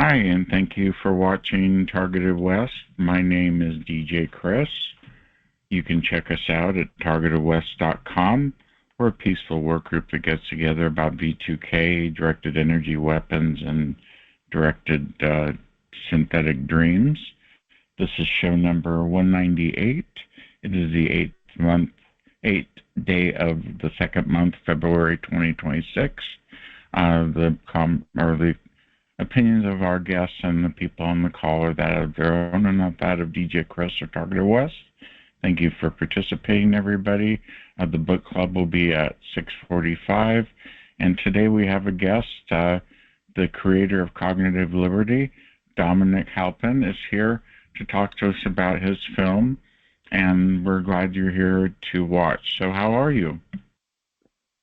Hi, and thank you for watching Targeted West. My name is DJ Chris. You can check us out at TargetedWest.com. We're a peaceful work group that gets together about V2K, directed energy weapons, and directed synthetic dreams. This is show number 198. It is the 8th day of the second month, February 2026. The opinions of our guests and the people on the call are that of their own and not that of DJ Chris or Targeted West. Thank you for participating, everybody. The book club will be at 6:45. And today we have a guest, the creator of Cognitive Liberty, Dominic Halpin, is here to talk to us about his film. And we're glad you're here to watch. So how are you?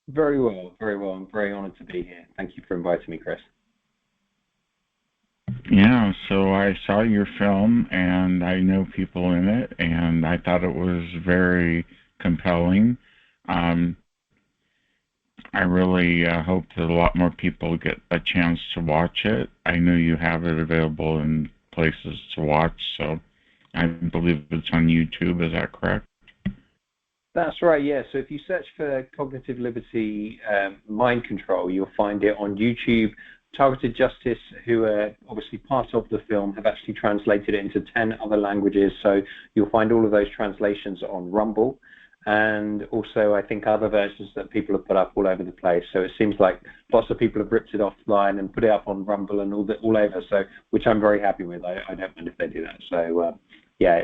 Very well, very well. I'm very honored to be here. Thank you for inviting me, Chris. Yeah, so I saw your film, and I know people in it, and I thought it was very compelling. I really hope that a lot more people get a chance to watch it. I know you have it available in places to watch, so I believe it's on YouTube. Is that correct? That's right, yeah. So if you search for Cognitive Liberty Mind Control, you'll find it on YouTube. Targeted Justice, who are obviously part of the film, have actually translated it into 10 other languages. So you'll find all of those translations on Rumble, and also I think other versions that people have put up all over the place. So it seems like lots of people have ripped it offline and put it up on Rumble and all over. So which I'm very happy with. I don't mind if they do that. So yeah,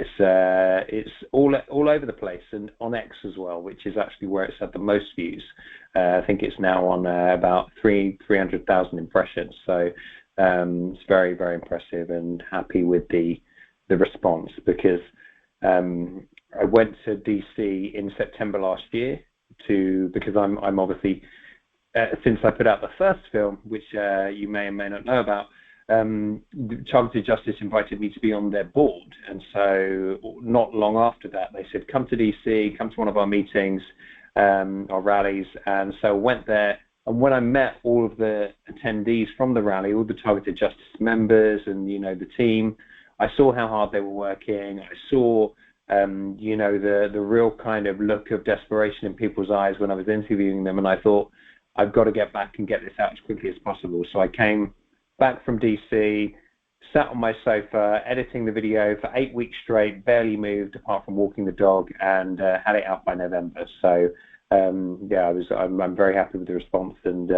it's all over the place, and on X as well, which is actually where it's had the most views. I think it's now on about 300,000 impressions. So it's very, very impressive, and happy with the response, because I went to DC in September last year because I'm obviously since I put out the first film, which you may or may not know about. Targeted Justice invited me to be on their board, and so not long after that they said, come to DC, come to one of our meetings, our rallies. And so I went there, and when I met all of the attendees from the rally, all the Targeted Justice members and the team, I saw how hard they were working. I saw the real kind of look of desperation in people's eyes when I was interviewing them, and I thought, I've got to get back and get this out as quickly as possible. So I came back from DC, sat on my sofa, editing the video for 8 weeks straight, barely moved apart from walking the dog, and had it out by November. So yeah, I'm very happy with the response, and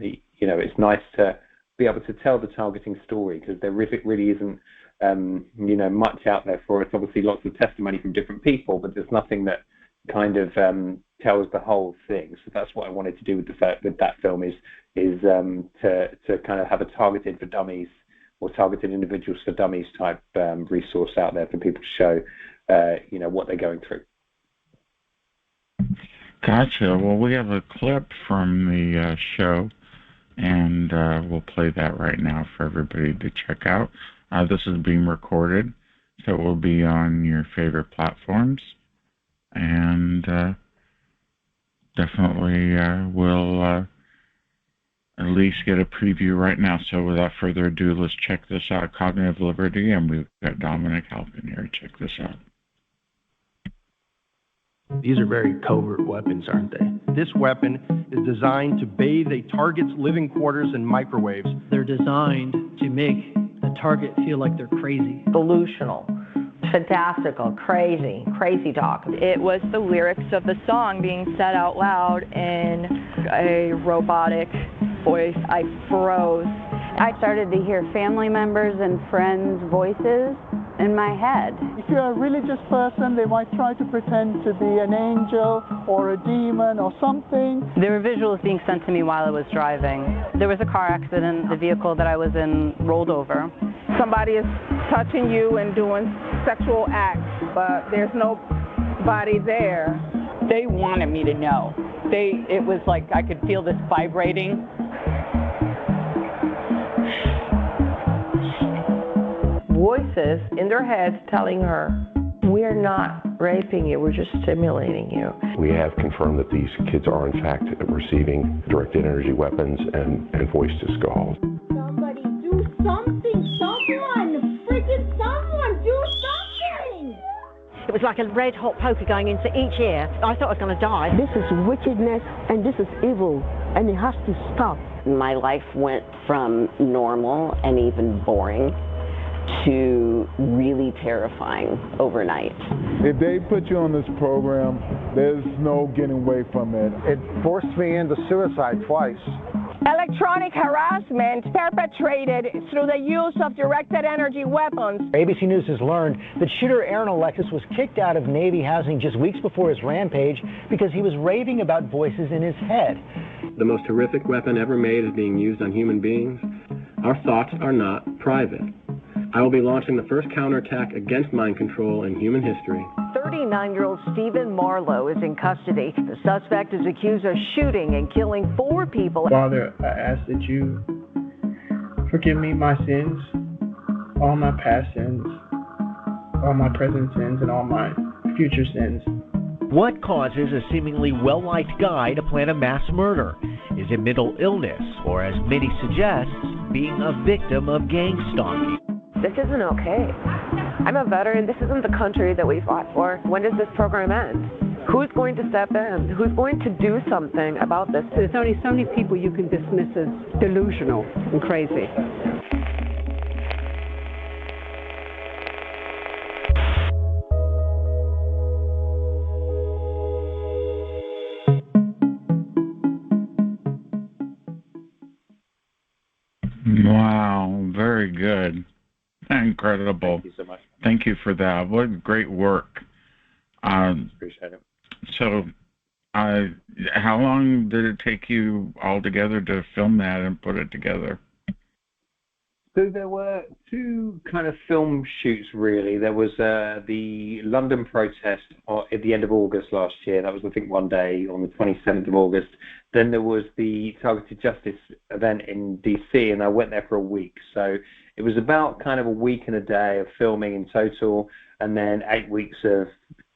it's nice to be able to tell the targeting story, because there really isn't much out there for us. Obviously, lots of testimony from different people, but there's nothing that kind of tells the whole thing. So that's what I wanted to do with that film is to kind of have a targeted for dummies, or targeted individuals for dummies type resource out there for people to show what they're going through. Gotcha. Well, we have a clip from the show, and we'll play that right now for everybody to check out. This is being recorded, so it will be on your favorite platforms, and definitely we'll at least get a preview right now. So without further ado, let's check this out. Cognitive Liberty, and we've got Dominic Halpin here. Check this out. These are very covert weapons, aren't they? This weapon is designed to bathe a target's living quarters in microwaves. They're designed to make the target feel like they're crazy. Delusional, fantastical, crazy talk. It was the lyrics of the song being said out loud in a robotic voice. I froze. I started to hear family members and friends' voices in my head. If you're a religious person, they might try to pretend to be an angel or a demon or something. There were visuals being sent to me while I was driving. There was a car accident. The vehicle that I was in rolled over. Somebody is touching you and doing sexual acts, but there's nobody there. They wanted me to know. It was like I could feel this vibrating. Voices in their heads telling her, we're not raping you, we're just stimulating you. We have confirmed that these kids are in fact receiving directed energy weapons and voice disco halls. Somebody do something. like a red hot poker going into each ear. I thought I was going to die. This is wickedness and this is evil, and it has to stop. My life went from normal and even boring to really terrifying overnight. If they put you on this program, there's no getting away from it. It forced me into suicide twice. Electronic harassment perpetrated through the use of directed energy weapons. ABC News has learned that shooter Aaron Alexis was kicked out of Navy housing just weeks before his rampage because he was raving about voices in his head. The most horrific weapon ever made is being used on human beings. Our thoughts are not private. I will be launching the first counterattack against mind control in human history. 39-year-old Stephen Marlowe is in custody. The suspect is accused of shooting and killing 4 people. Father, I ask that you forgive me my sins, all my past sins, all my present sins, and all my future sins. What causes a seemingly well-liked guy to plan a mass murder? Is it mental illness, or as many suggest, being a victim of gang stalking? This isn't okay. I'm a veteran. This isn't the country that we fought for. When does this program end? Who's going to step in? Who's going to do something about this? There's only so many people you can dismiss as delusional and crazy. Wow, very good. Incredible. Thank you so much. Thank you for that. What great work. Appreciate it. So, how long did it take you altogether to film that and put it together? So there were 2 kind of film shoots, really. There was the London protest at the end of August last year. That was, I think, one day on the 27th of August. Then there was the Targeted Justice event in DC, and I went there for a week. So it was about kind of a week and a day of filming in total, and then 8 weeks of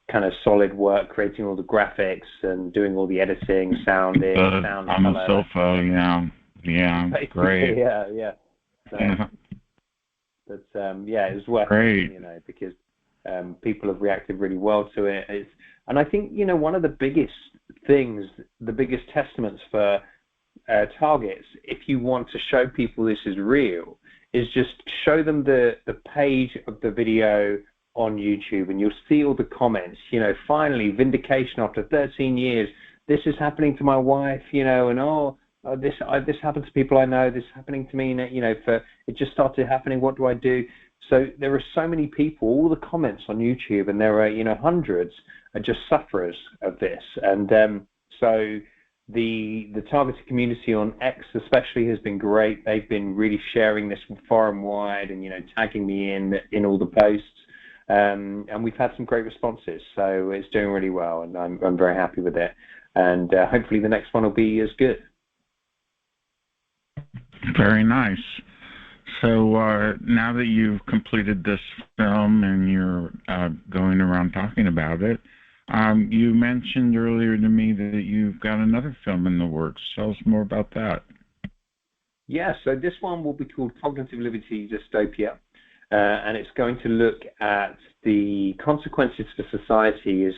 kind of solid work, creating all the graphics and doing all the editing, sound on color. The sofa, yeah, great. Yeah. So, but it was worth it, because people have reacted really well to it. And I think, one of the biggest things, the biggest testaments for targets, if you want to show people this is real, is just show them the page of the video on YouTube, and you'll see all the comments. Finally, vindication after 13 years. This is happening to my wife, and this happens to people I know. This is happening to me, it just started happening. What do I do? So there are so many people. All the comments on YouTube, and there are hundreds, are just sufferers of this. And so the targeted community on X especially has been great. They've been really sharing this far and wide, and tagging me in all the posts. And we've had some great responses, so it's doing really well, and I'm very happy with it. And hopefully the next one will be as good. Very nice. So now that you've completed this film and you're going around talking about it, you mentioned earlier to me that you've got another film in the works. Tell us more about that. Yeah, so this one will be called Cognitive Liberty Dystopia. And it's going to look at the consequences for society as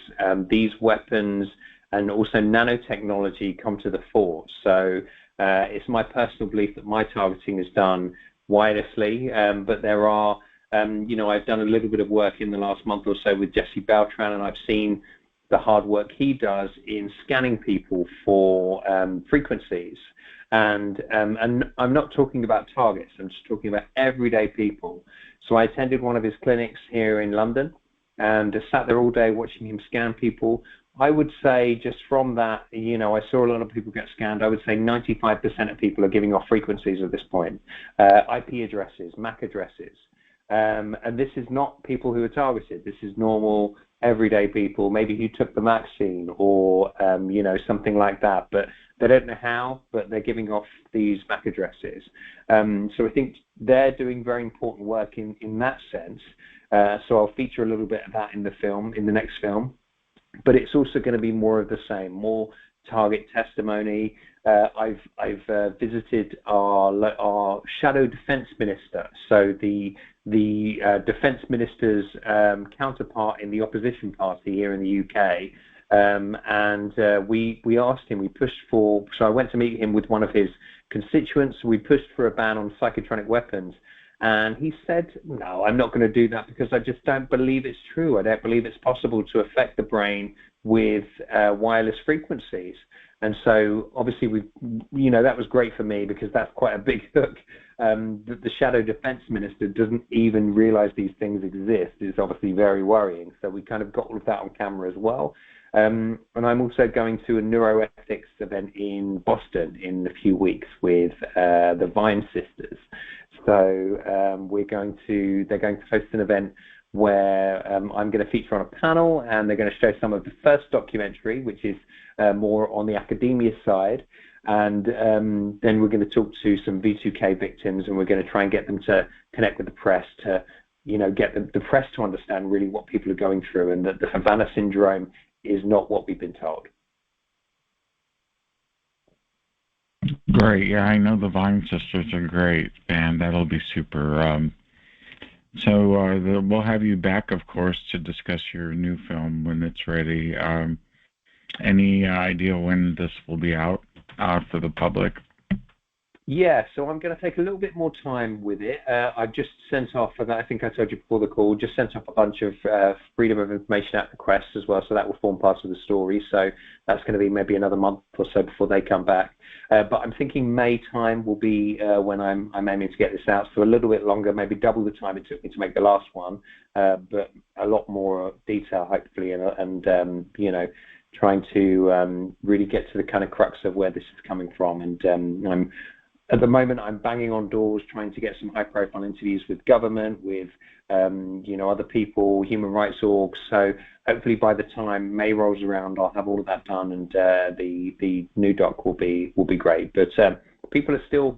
these weapons and also nanotechnology come to the fore. So it's my personal belief that my targeting is done wirelessly, but there are, I've done a little bit of work in the last month or so with Jesse Beltran, and I've seen the hard work he does in scanning people for frequencies. And I'm not talking about targets, I'm just talking about everyday people. So I attended one of his clinics here in London and sat there all day watching him scan people. I would say just from that, I saw a lot of people get scanned. I would say 95% of people are giving off frequencies at this point, IP addresses, MAC addresses. And this is not people who are targeted. This is normal, everyday people, maybe who took the vaccine or, something like that. But they don't know how, but they're giving off these MAC addresses. So I think they're doing very important work in that sense. So I'll feature a little bit of that in the next film. But it's also going to be more of the same, more target testimony. I've visited our shadow defense minister, so the the defence minister's counterpart in the opposition party here in the UK. We asked him, we pushed for, so I went to meet him with one of his constituents. We pushed for a ban on psychotronic weapons. And he said, no, I'm not going to do that because I just don't believe it's true. I don't believe it's possible to affect the brain with wireless frequencies. And so obviously, that was great for me because that's quite a big hook. The shadow defense minister doesn't even realize these things exist is obviously very worrying. So we kind of got all of that on camera as well. And I'm also going to a neuroethics event in Boston in a few weeks with the Vine sisters. So they're going to host an event where I'm going to feature on a panel, and they're going to show some of the first documentary, which is more on the academia side. And then we're going to talk to some V2K victims, and we're going to try and get them to connect with the press to, get the press to understand really what people are going through, and that the Havana syndrome is not what we've been told. Great. Yeah, I know the Vine Sisters are great, and that'll be super. We'll have you back, of course, to discuss your new film when it's ready. Any idea when this will be out for the public? Yeah, so I'm going to take a little bit more time with it. I've just sent off, and I think I told you before the call, just sent off a bunch of Freedom of Information Act requests as well, so that will form part of the story. So that's going to be maybe another month or so before they come back. But I'm thinking May time will be when I'm aiming to get this out, so a little bit longer, maybe double the time it took me to make the last one, but a lot more detail, hopefully, and trying to really get to the kind of crux of where this is coming from. And at the moment, I'm banging on doors trying to get some high-profile interviews with government, with other people, human rights orgs. So hopefully by the time May rolls around, I'll have all of that done, and the new doc will be great. But people are still,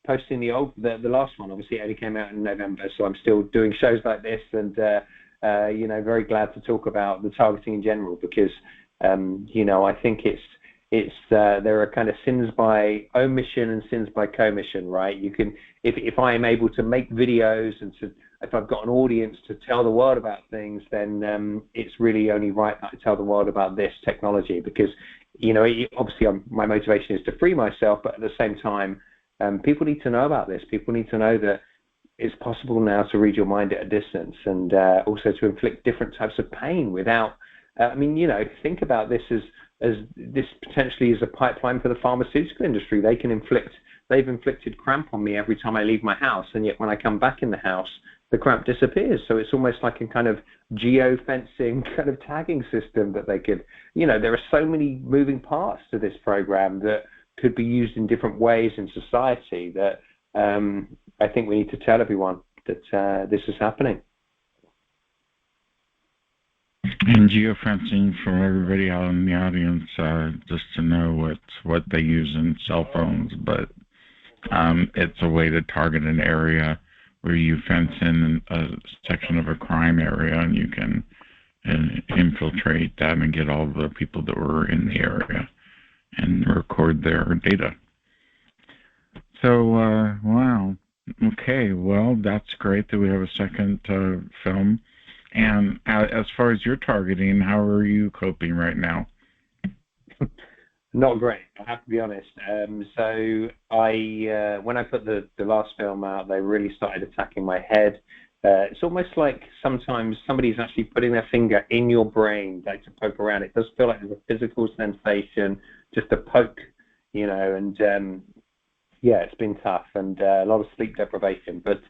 posting the last one. Obviously, it only came out in November, so I'm still doing shows like this, and very glad to talk about the targeting in general because I think there are kind of sins by omission and sins by commission, right? You can, if I am able to make videos and if I've got an audience to tell the world about things, then it's really only right that I tell the world about this technology because, obviously my motivation is to free myself, but at the same time, people need to know about this. People need to know that it's possible now to read your mind at a distance and also to inflict different types of pain without, think about this as this potentially is a pipeline for the pharmaceutical industry. They've inflicted cramp on me every time I leave my house, and yet when I come back in the house, the cramp disappears. So it's almost like a kind of geo-fencing kind of tagging system that they could, there are so many moving parts to this program that could be used in different ways in society that I think we need to tell everyone that this is happening. And geofencing for everybody out in the audience, just to know what they use in cell phones, but it's a way to target an area where you fence in a section of a crime area, and you can infiltrate that and get all the people that were in the area and record their data. So, wow. Okay, well, that's great that we have a second film. And as far as your targeting, how are you coping right now? Not great, I have to be honest. So when I put the last film out, they really started attacking my head. It's almost like sometimes somebody's actually putting their finger in your brain, like to poke around. It does feel like there's a physical sensation, just a poke, and it's been tough and a lot of sleep deprivation. But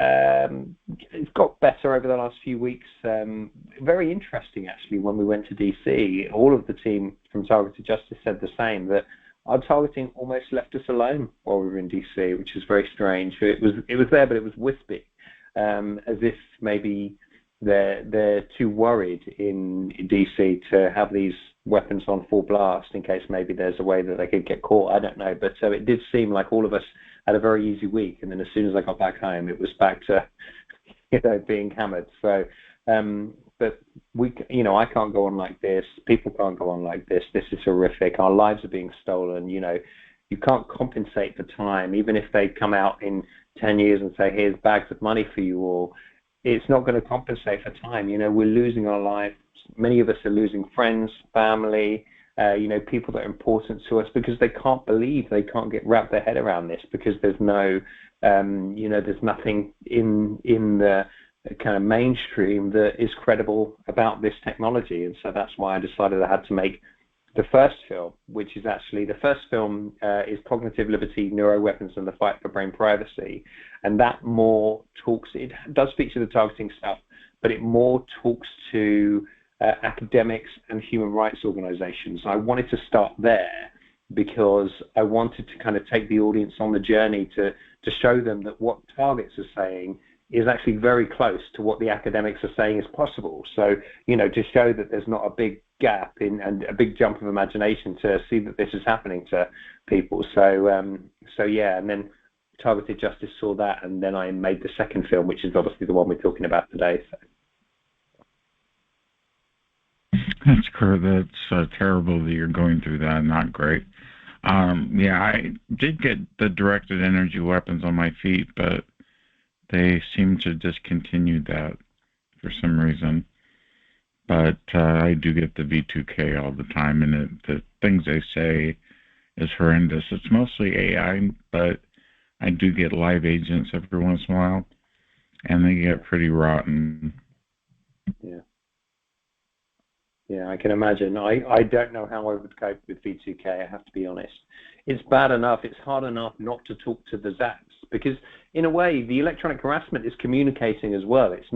it's got better over the last few weeks. Very interesting, actually, when we went to DC, all of the team from Targeted Justice said the same, that our targeting almost left us alone while we were in DC, which is very strange. It was there, but it was wispy, as if maybe they're too worried in DC to have these weapons on full blast in case maybe there's a way that they could get caught. I don't know, but it did seem like all of us had a very easy week, and then as soon as I got back home, it was back to being hammered. So, but I can't go on like this. People can't go on like this. This is horrific. Our lives are being stolen. you can't compensate for time. Even if they come out in 10 years and say, here's bags of money for you all, it's not going to compensate for time. You know, we're losing our lives. Many of us are losing friends, family, you know, people that are important to us because they can't believe, they can't wrap their head around this because there's no, you know, there's nothing in the kind of mainstream that is credible about this technology. And so that's why I decided I had to make the first film, which is actually, the first film is Cognitive Liberty, Neuroweapons and the Fight for Brain Privacy. And that more talks, it does feature the targeting stuff, but it more talks to academics and human rights organizations. I wanted to start there because I wanted to kind of take the audience on the journey to show them that what targets are saying is actually very close to what the academics are saying is possible. So, you know, to show that there's not a big gap in and a big jump of imagination to see that this is happening to people. So, so yeah, and then Targeted Justice saw that, and then I made the second film, which is obviously the one we're talking about today. So. That's correct. That's terrible that you're going through that. Not great. Yeah, I did get the directed energy weapons on my feet, but they seem to discontinue that for some reason. But I do get the V2K all the time, and the things they say is horrendous. It's mostly AI, but I do get live agents every once in a while, and they get pretty rotten. Yeah. Yeah, I can imagine. I don't know how I would cope with V2K, I have to be honest. It's bad enough, it's hard enough not to talk to the Zaps, because in a way, the electronic harassment is communicating as well. It's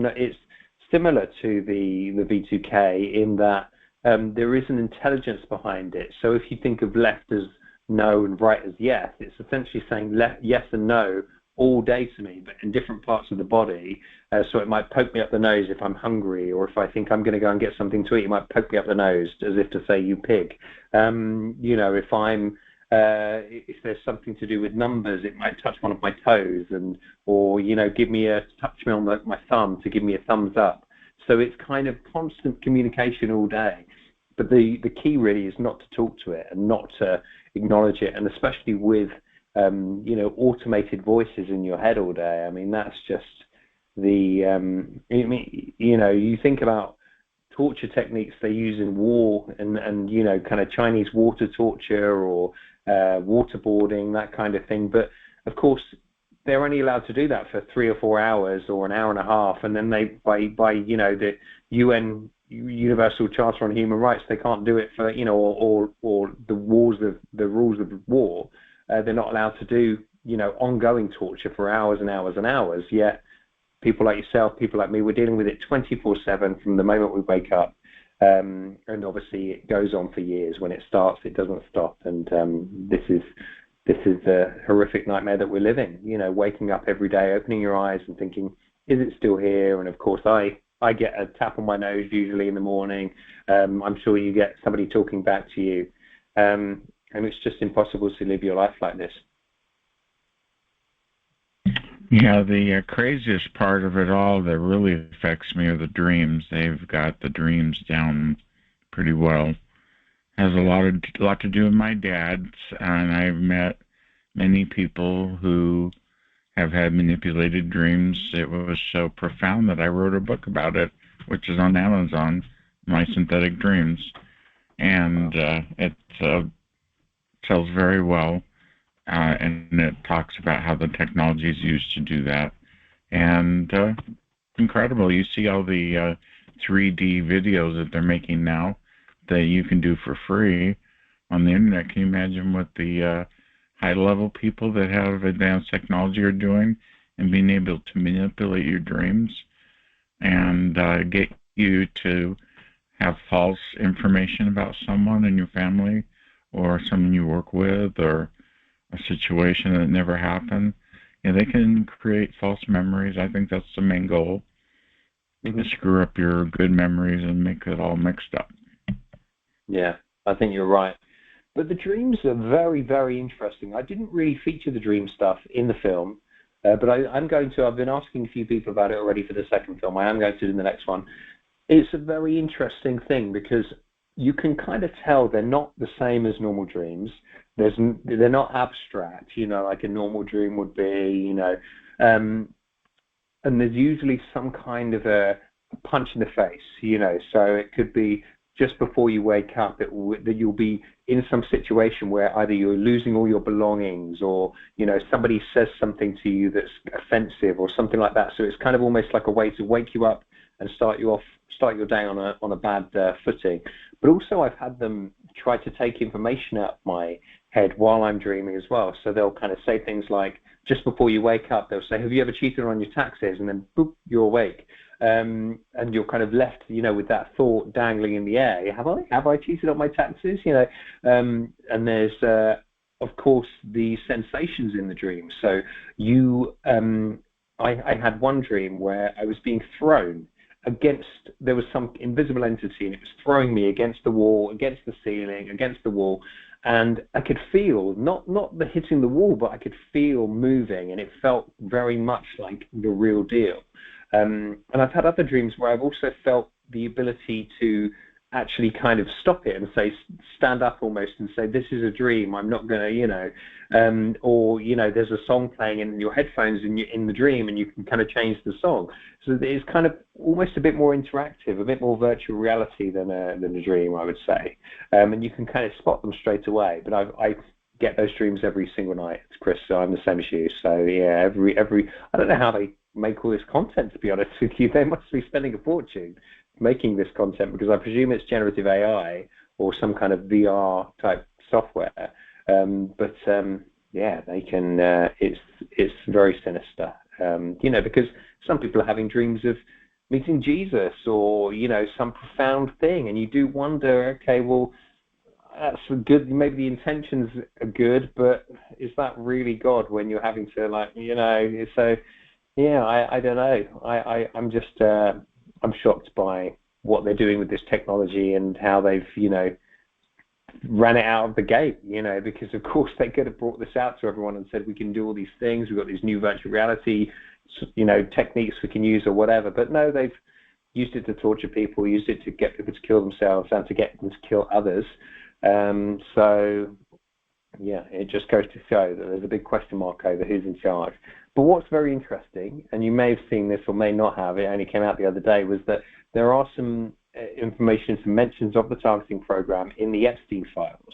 similar to the V2K in that there is an intelligence behind it. So if you think of left as no and right as yes, it's essentially saying yes and no all day to me, but in different parts of the body. So it might poke me up the nose if I'm hungry, or if I think I'm going to go and get something to eat, it might poke me up the nose as if to say, you pig. You know, if there's something to do with numbers, it might touch one of my toes, or you know, touch me on my thumb to give me a thumbs up. So it's kind of constant communication all day. But the key really is not to talk to it and not to acknowledge it, and especially with you know, automated voices in your head all day. I mean, that's just you know, you think about torture techniques they use in war and you know, kind of Chinese water torture or waterboarding, that kind of thing. But of course, they're only allowed to do that for 3 or 4 hours or an hour and a half, and then they, by you know, the UN Universal Charter on Human Rights, they can't do it for, you know, or the rules of war. They're not allowed to do, you know, ongoing torture for hours and hours and hours. Yet people like yourself, people like me, we're dealing with it 24/7 from the moment we wake up. And obviously it goes on for years. When it starts, it doesn't stop. And this is the horrific nightmare that we're living. You know, waking up every day, opening your eyes and thinking, is it still here? And of course, I get a tap on my nose usually in the morning. I'm sure you get somebody talking back to you. And it's just impossible to live your life like this. Yeah, the craziest part of it all that really affects me are the dreams. They've got the dreams down pretty well. Has a lot to do with my dad, and I've met many people who have had manipulated dreams. It was so profound that I wrote a book about it, which is on Amazon, My Synthetic Dreams. And it tells very well, and it talks about how the technology is used to do that. And incredible. You see all the 3D videos that they're making now that you can do for free on the internet. Can you imagine what the high-level people that have advanced technology are doing and being able to manipulate your dreams and get you to have false information about someone in your family or someone you work with or a situation that never happened? And they can create false memories. I think that's the main goal. Mm-hmm. To screw up your good memories and make it all mixed up. Yeah, I think you're right. But the dreams are very, very interesting. I didn't really feature the dream stuff in the film, but I've been asking a few people about it already for the second film. I am going to do the next one. It's a very interesting thing because you can kind of tell they're not the same as normal dreams. they're not abstract, like a normal dream would be, and there's usually some kind of a punch in the face, so it could be just before you wake up, that you'll be in some situation where either you're losing all your belongings, or somebody says something to you that's offensive or something like that. So it's kind of almost like a way to wake you up and start your day on a bad footing. But also I've had them try to take information out of my head while I'm dreaming as well. So they'll kind of say things like, just before you wake up, they'll say, have you ever cheated on your taxes? And then boop, you're awake. And you're kind of left, with that thought dangling in the air. Have I cheated on my taxes? And there's, of course, the sensations in the dream. So I had one dream where I was being thrown there was some invisible entity, and it was throwing me against the wall, against the ceiling, against the wall. And I could feel, not the hitting the wall, but I could feel moving, and it felt very much like the real deal. And I've had other dreams where I've also felt the ability to actually kind of stop it and say, stand up almost and say, this is a dream, I'm not going to, or, there's a song playing in your headphones in the dream, and you can kind of change the song. So it's kind of almost a bit more interactive, a bit more virtual reality than a dream, I would say. And you can kind of spot them straight away. But I get those dreams every single night, Chris, so I'm the same as you. So yeah, every I don't know how they make all this content, to be honest with you. They must be spending a fortune making this content, because I presume it's generative AI or some kind of VR type software. Yeah, they can. It's very sinister. Because some people are having dreams of meeting Jesus, or some profound thing, and you do wonder, okay, well, that's good. Maybe the intentions are good, but is that really God when you're having to So yeah, I don't know. I'm just I'm shocked by what they're doing with this technology and how they've ran it out of the gate. Because of course they could have brought this out to everyone and said, we can do all these things. We've got these new virtual reality techniques we can use or whatever. But no, they've used it to torture people, used it to get people to kill themselves and to get them to kill others. So yeah, it just goes to show that there's a big question mark over who's in charge. But what's very interesting, and you may have seen this or may not have, it only came out the other day, was that there are some information, some mentions of the targeting program in the Epstein files.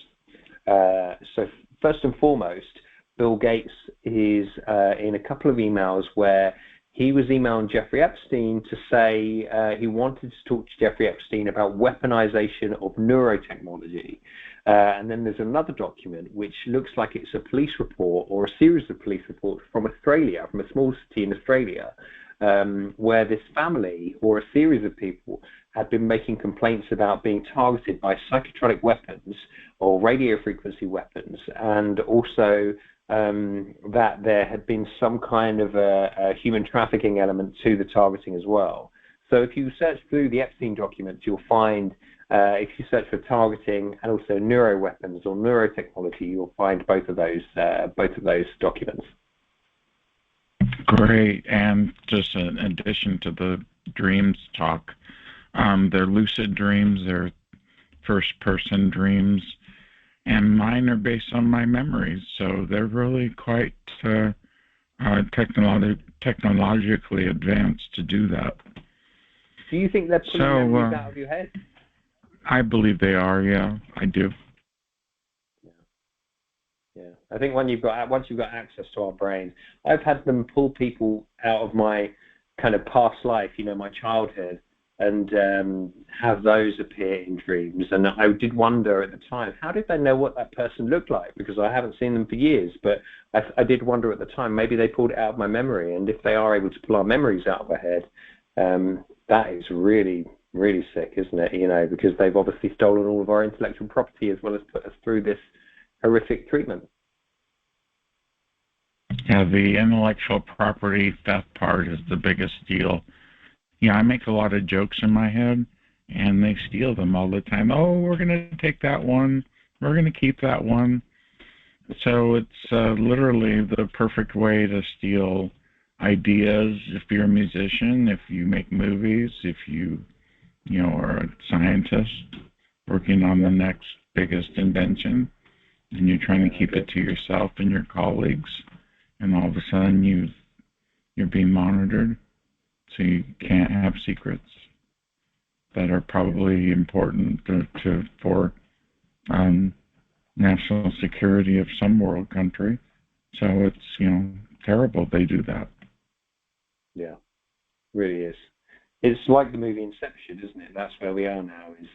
So first and foremost, Bill Gates is in a couple of emails where he was emailing Jeffrey Epstein to say he wanted to talk to Jeffrey Epstein about weaponization of neurotechnology. And then there's another document which looks like it's a police report or a series of police reports from Australia, from a small city in Australia, where this family or a series of people had been making complaints about being targeted by psychotronic weapons or radio frequency weapons, and also that there had been some kind of a human trafficking element to the targeting as well. So if you search through the Epstein documents, you'll find, if you search for targeting and also neuroweapons or neurotechnology, you'll find both of those documents. Great. And just in addition to the dreams talk, they're lucid dreams, they're first-person dreams, and mine are based on my memories, so they're really quite technologically advanced to do that. Do you think they're pulling memories out of your head? I believe they are, yeah, I do. Yeah, I think once you've got access to our brains, I've had them pull people out of my kind of past life, my childhood, and have those appear in dreams. And I did wonder at the time, how did they know what that person looked like? Because I haven't seen them for years, but I did wonder at the time, maybe they pulled it out of my memory. And if they are able to pull our memories out of our head, that is really, really sick, isn't it? Because they've obviously stolen all of our intellectual property as well as put us through this horrific treatment. Yeah, the intellectual property theft part is the biggest deal. Yeah, I make a lot of jokes in my head, and they steal them all the time. Oh, we're going to take that one. We're going to keep that one. So it's literally the perfect way to steal ideas if you're a musician, if you make movies, if you are a scientist working on the next biggest invention. and you're trying to keep it to yourself and your colleagues, and all of a sudden you're being monitored, so you can't have secrets that are probably important for national security of some world country. So it's terrible they do that. Yeah, really is. It's like the movie Inception, isn't it? That's where we are now. Is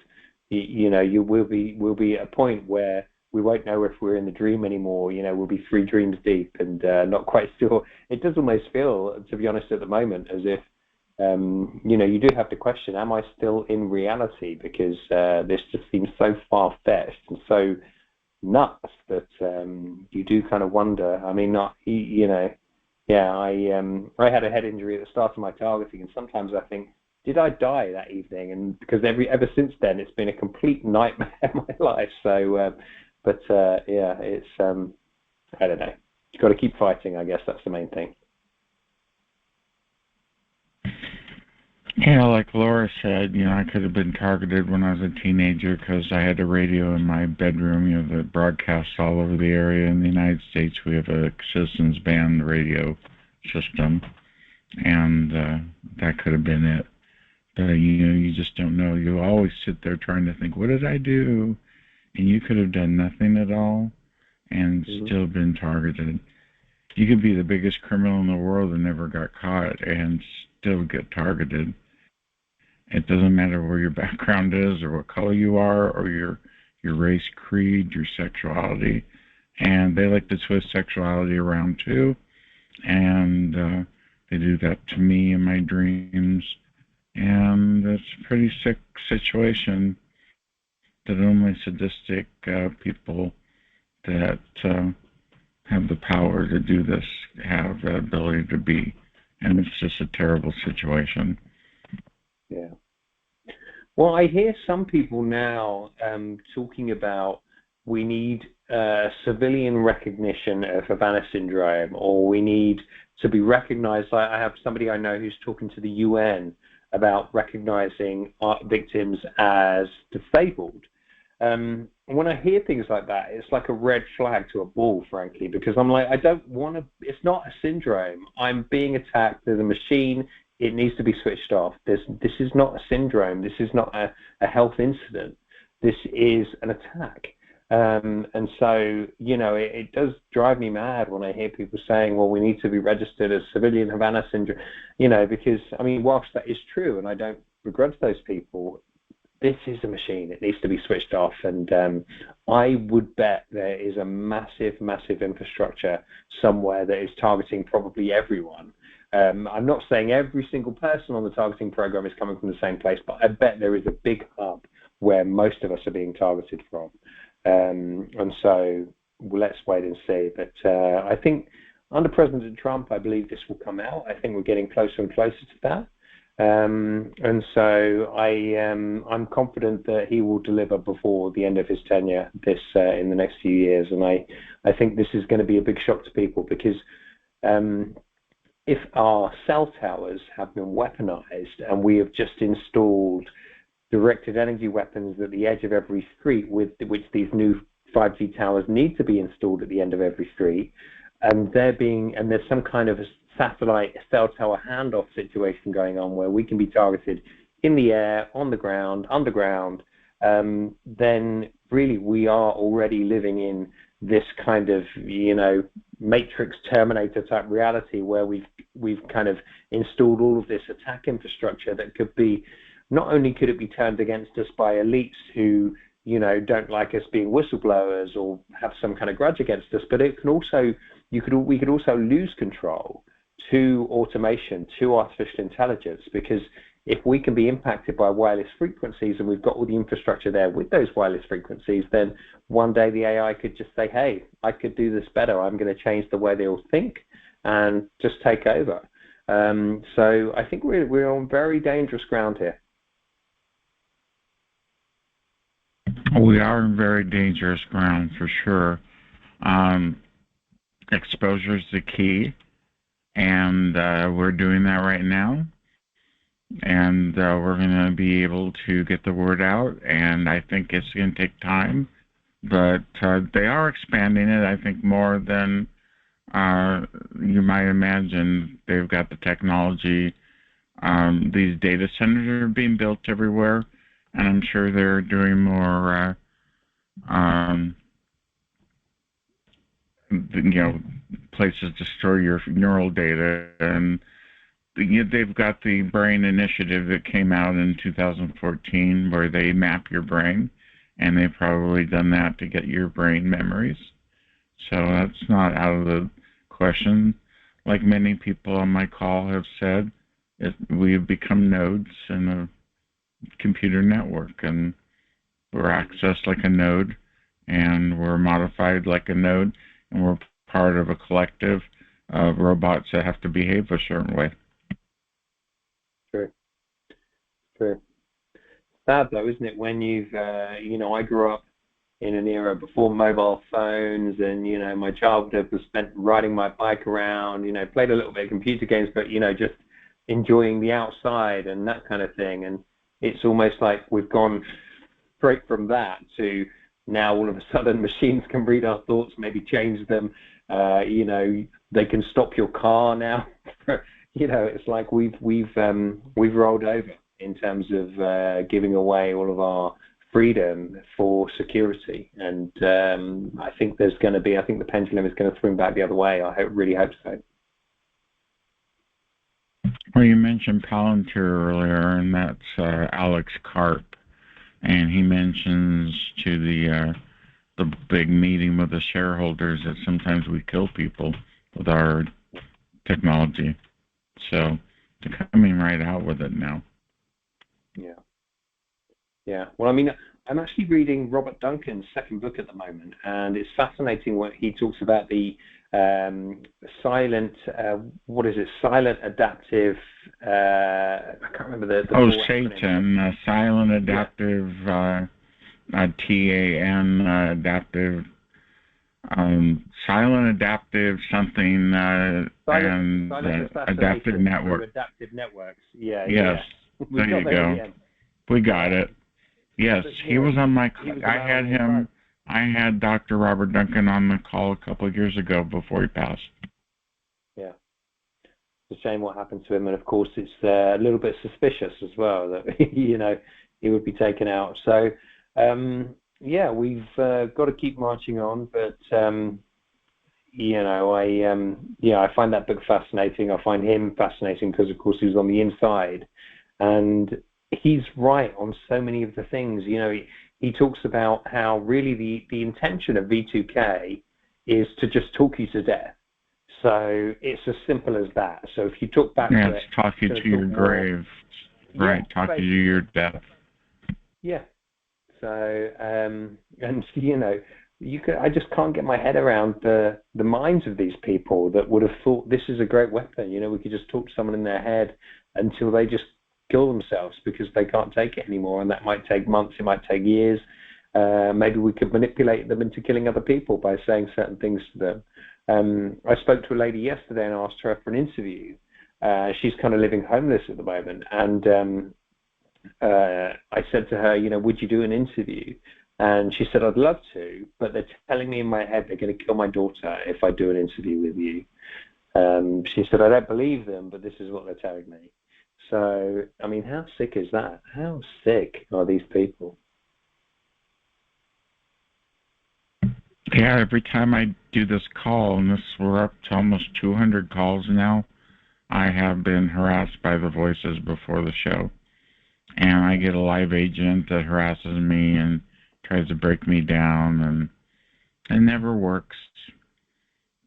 we'll be at a point where we won't know if we're in the dream anymore. We'll be 3 dreams deep and not quite sure. It does almost feel, to be honest, at the moment, as if you do have to question: am I still in reality? Because this just seems so far-fetched and so nuts that you do kind of wonder. I mean, I had a head injury at the start of my targeting, and sometimes I think, did I die that evening? And because ever since then, it's been a complete nightmare in my life. So, it's I don't know. You've got to keep fighting. I guess that's the main thing. Yeah, like Laura said, I could have been targeted when I was a teenager because I had a radio in my bedroom, that broadcasts all over the area. In the United States, we have a citizens band radio system, and that could have been it. But, you just don't know. You always sit there trying to think, what did I do? And you could have done nothing at all and still been targeted. You could be the biggest criminal in the world and never got caught and still get targeted. It doesn't matter where your background is or what color you are or your race, creed, your sexuality. And they like to twist sexuality around too. And they do that to me in my dreams. And it's a pretty sick situation that only sadistic people that have the power to do this have the ability to be. And it's just a terrible situation. Yeah. Well, I hear some people now talking about we need civilian recognition of Havana syndrome, or we need to be recognized. I have somebody I know who's talking to the UN about recognizing victims as disabled. When I hear things like that, it's like a red flag to a bull, frankly, because I'm like, I don't want to, it's not a syndrome. I'm being attacked. There's a machine. It needs to be switched off. This is not a syndrome. This is not a health incident. This is an attack. And so, it does drive me mad when I hear people saying, well, we need to be registered as civilian Havana syndrome, because, I mean, whilst that is true, and I don't begrudge those people, this is a machine. It needs to be switched off. And I would bet there is a massive, massive infrastructure somewhere that is targeting probably everyone. I'm not saying every single person on the targeting program is coming from the same place, but I bet there is a big hub where most of us are being targeted from. And so let's wait and see. But I think under President Trump, I believe this will come out. I think we're getting closer and closer to that. And so I'm confident that he will deliver before the end of his tenure in the next few years. And I think this is going to be a big shock to people because if our cell towers have been weaponized and we have just installed directed energy weapons at the edge of every street, with which these new 5G towers need to be installed at the end of every street, and there's some kind of a satellite cell tower handoff situation going on where we can be targeted in the air, on the ground, underground, then really we are already living in this kind of, Matrix Terminator type reality where we've kind of installed all of this attack infrastructure that could be, not only could it be turned against us by elites who, don't like us being whistleblowers or have some kind of grudge against us, but it can also, we could also lose control to automation, to artificial intelligence, because if we can be impacted by wireless frequencies and we've got all the infrastructure there with those wireless frequencies, then one day the AI could just say, hey, I could do this better. I'm going to change the way they all think and just take over. So I think we're on very dangerous ground here. We are in very dangerous ground for sure. Exposure is the key, and we're doing that right now. And we're going to be able to get the word out, and I think it's going to take time, but they are expanding it, I think, more than you might imagine. They've got the technology. These data centers are being built everywhere, and I'm sure they're doing more, places to store your neural data. And they've got the Brain Initiative that came out in 2014, where they map your brain, and they've probably done that to get your brain memories. So that's not out of the question. Like many people on my call have said, we've become nodes in a computer network, and we're accessed like a node, and we're modified like a node, and we're part of a collective of robots that have to behave a certain way. True. Sad though, isn't it, when you've, I grew up in an era before mobile phones, and, my childhood was spent riding my bike around, played a little bit of computer games, but, just enjoying the outside and that kind of thing. And it's almost like we've gone straight from that to now all of a sudden machines can read our thoughts, maybe change them. They can stop your car now. It's like we've rolled over in terms of giving away all of our freedom for security. And I think the pendulum is going to swing back the other way. I really hope so. Well, you mentioned Palantir earlier, and that's Alex Karp, and he mentions to the big meeting with the shareholders that sometimes we kill people with our technology. So they're coming right out with it now. Yeah. Well, I mean, I'm actually reading Robert Duncan's second book at the moment, and it's fascinating what he talks about the silent adaptive, I can't remember the Satan, silent adaptive, TAN, adaptive, silent adaptive something, and adaptive network. Adaptive networks, yeah. Yes, there you go. We got it. Yes, he was on my call. I had Dr. Robert Duncan on the call a couple of years ago before he passed. Yeah. It's a shame what happened to him, and of course it's a little bit suspicious as well that, he would be taken out. So, we've got to keep marching on, but, I find that book fascinating. I find him fascinating because, of course, he was on the inside, and he's right on so many of the things. He talks about how really the intention of V2K is to just talk you to death. So it's as simple as that. So if you talk back to it... it's talk you to your grave. Right, talk you to your death. Yeah. So, I just can't get my head around the minds of these people that would have thought this is a great weapon. We could just talk to someone in their head until they just kill themselves because they can't take it anymore, and that might take months, it might take years. Maybe we could manipulate them into killing other people by saying certain things to them. I spoke to a lady yesterday and asked her for an interview. She's kind of living homeless at the moment, and I said to her, would you do an interview? And she said, I'd love to, but they're telling me in my head they're going to kill my daughter if I do an interview with you. She said, I don't believe them, but this is what they're telling me. So, I mean, how sick is that? How sick are these people? Yeah, every time I do this call, and we're up to almost 200 calls now, I have been harassed by the voices before the show. And I get a live agent that harasses me and tries to break me down, and it never works.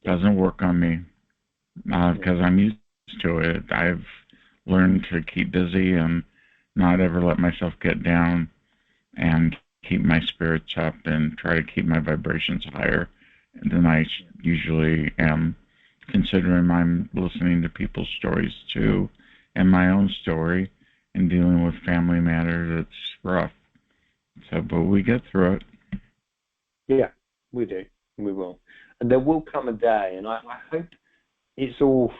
Doesn't work on me because I'm used to it. I've learned to keep busy and not ever let myself get down, and keep my spirits up and try to keep my vibrations higher than I usually am, considering I'm listening to people's stories too, and my own story, and dealing with family matters. It's rough. So, but we get through it. Yeah, we do. We will. And there will come a day, and I hope it's all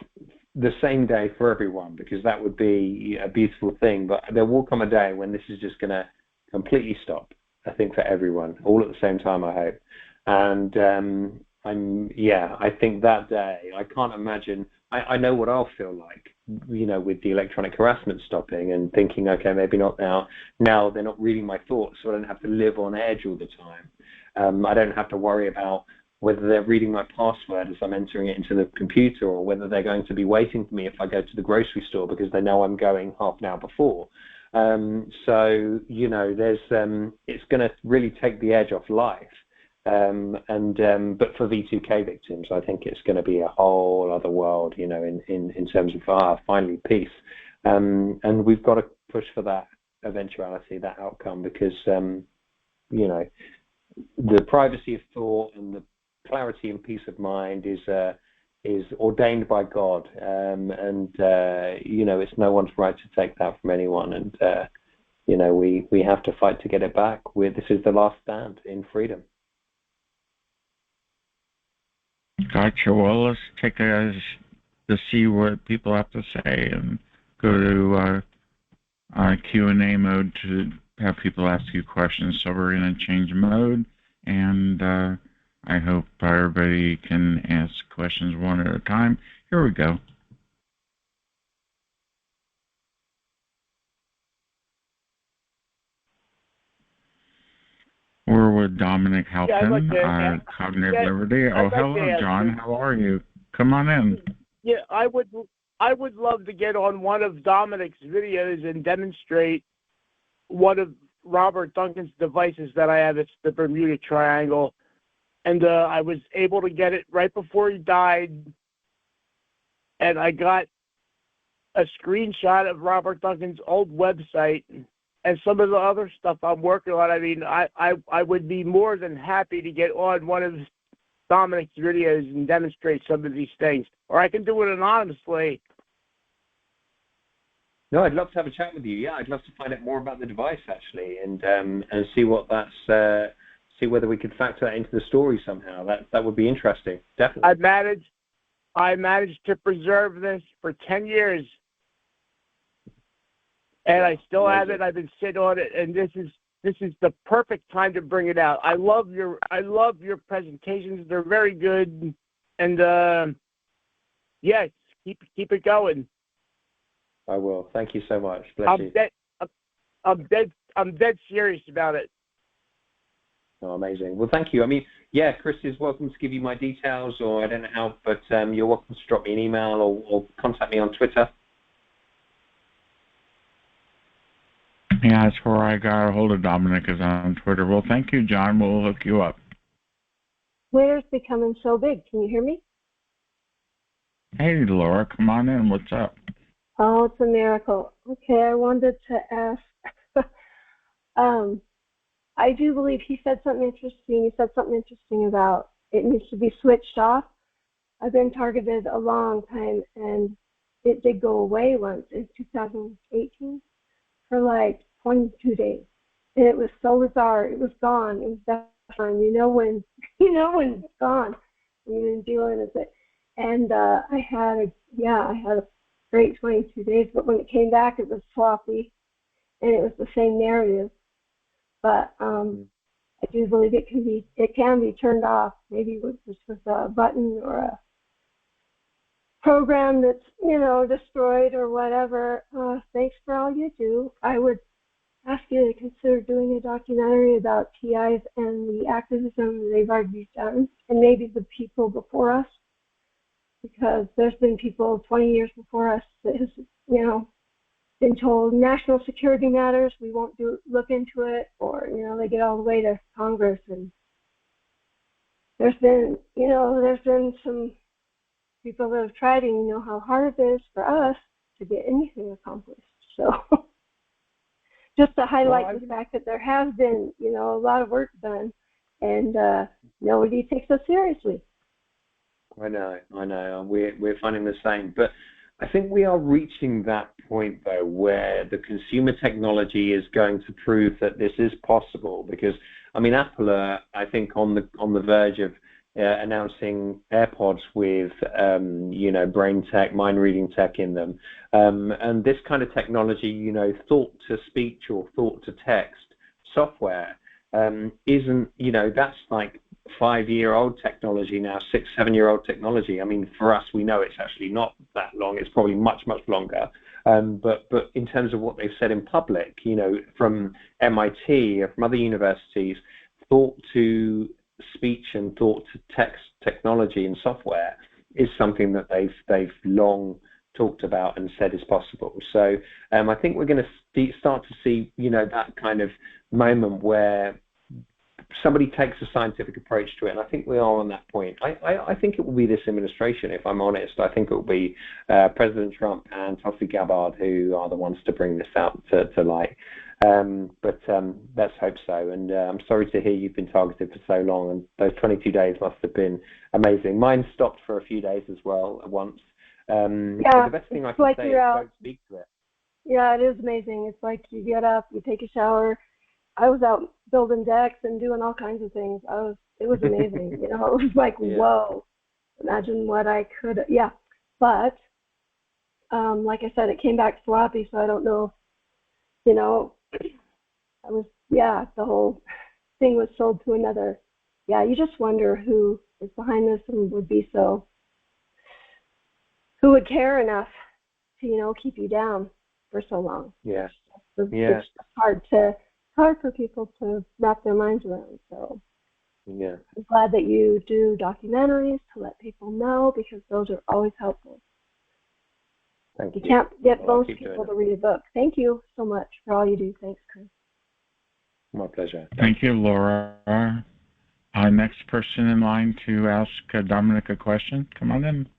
the same day for everyone, because that would be a beautiful thing. But there will come a day when this is just going to completely stop. I think for everyone, all at the same time, I hope. And I think that day, I can't imagine, I know what I'll feel like, with the electronic harassment stopping and thinking, okay, maybe not now. Now they're not reading my thoughts, so I don't have to live on edge all the time. I don't have to worry about whether they're reading my password as I'm entering it into the computer, or whether they're going to be waiting for me if I go to the grocery store because they know I'm going half an hour before. So, there's it's going to really take the edge off life. But for V2K victims, I think it's going to be a whole other world, in terms of finally peace. And we've got to push for that eventuality, that outcome, because the privacy of thought and the clarity and peace of mind is ordained by God, it's no one's right to take that from anyone, and we have to fight to get it back. This is the last stand in freedom. Gotcha. Well, let's take to see what people have to say and go to Q&A mode to have people ask you questions. So we're going to change mode, and I hope everybody can ask questions one at a time. Here we go. We're with Dominic Halpin, Cognitive Liberty. Oh, hello, John. How are you? Come on in. Yeah, I would love to get on one of Dominic's videos and demonstrate one of Robert Duncan's devices that I have. It's the Bermuda Triangle. And I was able to get it right before he died. And I got a screenshot of Robert Duncan's old website and some of the other stuff I'm working on. I mean, I would be more than happy to get on one of Dominic's videos and demonstrate some of these things. Or I can do it anonymously. No, I'd love to have a chat with you. Yeah, I'd love to find out more about the device, actually, and see what that's... see whether we could factor that into the story somehow. That would be interesting, definitely. I managed to preserve this for 10 years, and I still have it. I've been sitting on it, and this is the perfect time to bring it out. I love your presentations. They're very good, and yes, keep it going. I will. Thank you so much. Bless you. I'm dead serious about it. Oh, amazing. Well, thank you. I mean, yeah, Chris is welcome to give you my details, or I don't know how, but you're welcome to drop me an email or contact me on Twitter. Yeah, that's where I got a hold of Dominic, is on Twitter. Well, thank you, John. We'll hook you up. Twitter's becoming so big. Can you hear me? Hey, Laura, come on in. What's up? Oh, it's a miracle. Okay, I wanted to ask. I do believe he said something interesting. He said something interesting about it needs to be switched off. I've been targeted a long time, and it did go away once in 2018 for like 22 days. And it was so bizarre. It was gone. It was that time. You know when it's gone. You've been dealing with it. And I had a great 22 days, but when it came back, it was sloppy, and it was the same narrative. But I do believe it can be turned off, maybe with a button or a program that's destroyed or whatever. Thanks for all you do. I would ask you to consider doing a documentary about TIs and the activism they've already done, and maybe the people before us, because there's been people 20 years before us that has been told national security matters, we won't look into it, or they get all the way to Congress, and there's been some people that have tried, and you know how hard it is for us to get anything accomplished. So just to highlight the fact that there has been a lot of work done, and nobody takes us seriously. I know. We're finding the same, but I think we are reaching that point, though, where the consumer technology is going to prove that this is possible. Because, I mean, Apple are, I think, on the verge of announcing AirPods with, brain tech, mind reading tech in them, and this kind of technology, thought to speech or thought to text software isn't, that's like 5-year-old technology now, 6-7-year-old technology. I mean, for us, we know it's actually not that long. It's probably much, much longer. But in terms of what they've said in public, from MIT or from other universities, thought to speech and thought to text technology and software is something that they've long talked about and said is possible. So I think we're going to start to see, that kind of moment where somebody takes a scientific approach to it, and I think we are on that point. I think it will be this administration, if I'm honest. I think it will be President Trump and Tulsi Gabbard who are the ones to bring this out to light. But let's hope so. And I'm sorry to hear you've been targeted for so long, and those 22 days must have been amazing. Mine stopped for a few days as well at once. The best thing I can say is don't speak to it. Yeah, it is amazing. It's like you get up, you take a shower. I was out building decks and doing all kinds of things. It was amazing. It was like, whoa, imagine what I could, But, like I said, it came back sloppy, so I don't know, the whole thing was sold to another. Yeah, you just wonder who is behind this and who would care enough to, keep you down for so long. Yes. It's hard for people to wrap their minds around. So I'm glad that you do documentaries to let people know, because those are always helpful. Thank you. You can't get most people to read a book. Thank you so much for all you do. Thanks, Chris. My pleasure. Thank you, Laura. Next person in line to ask Dominic a question. Come on in.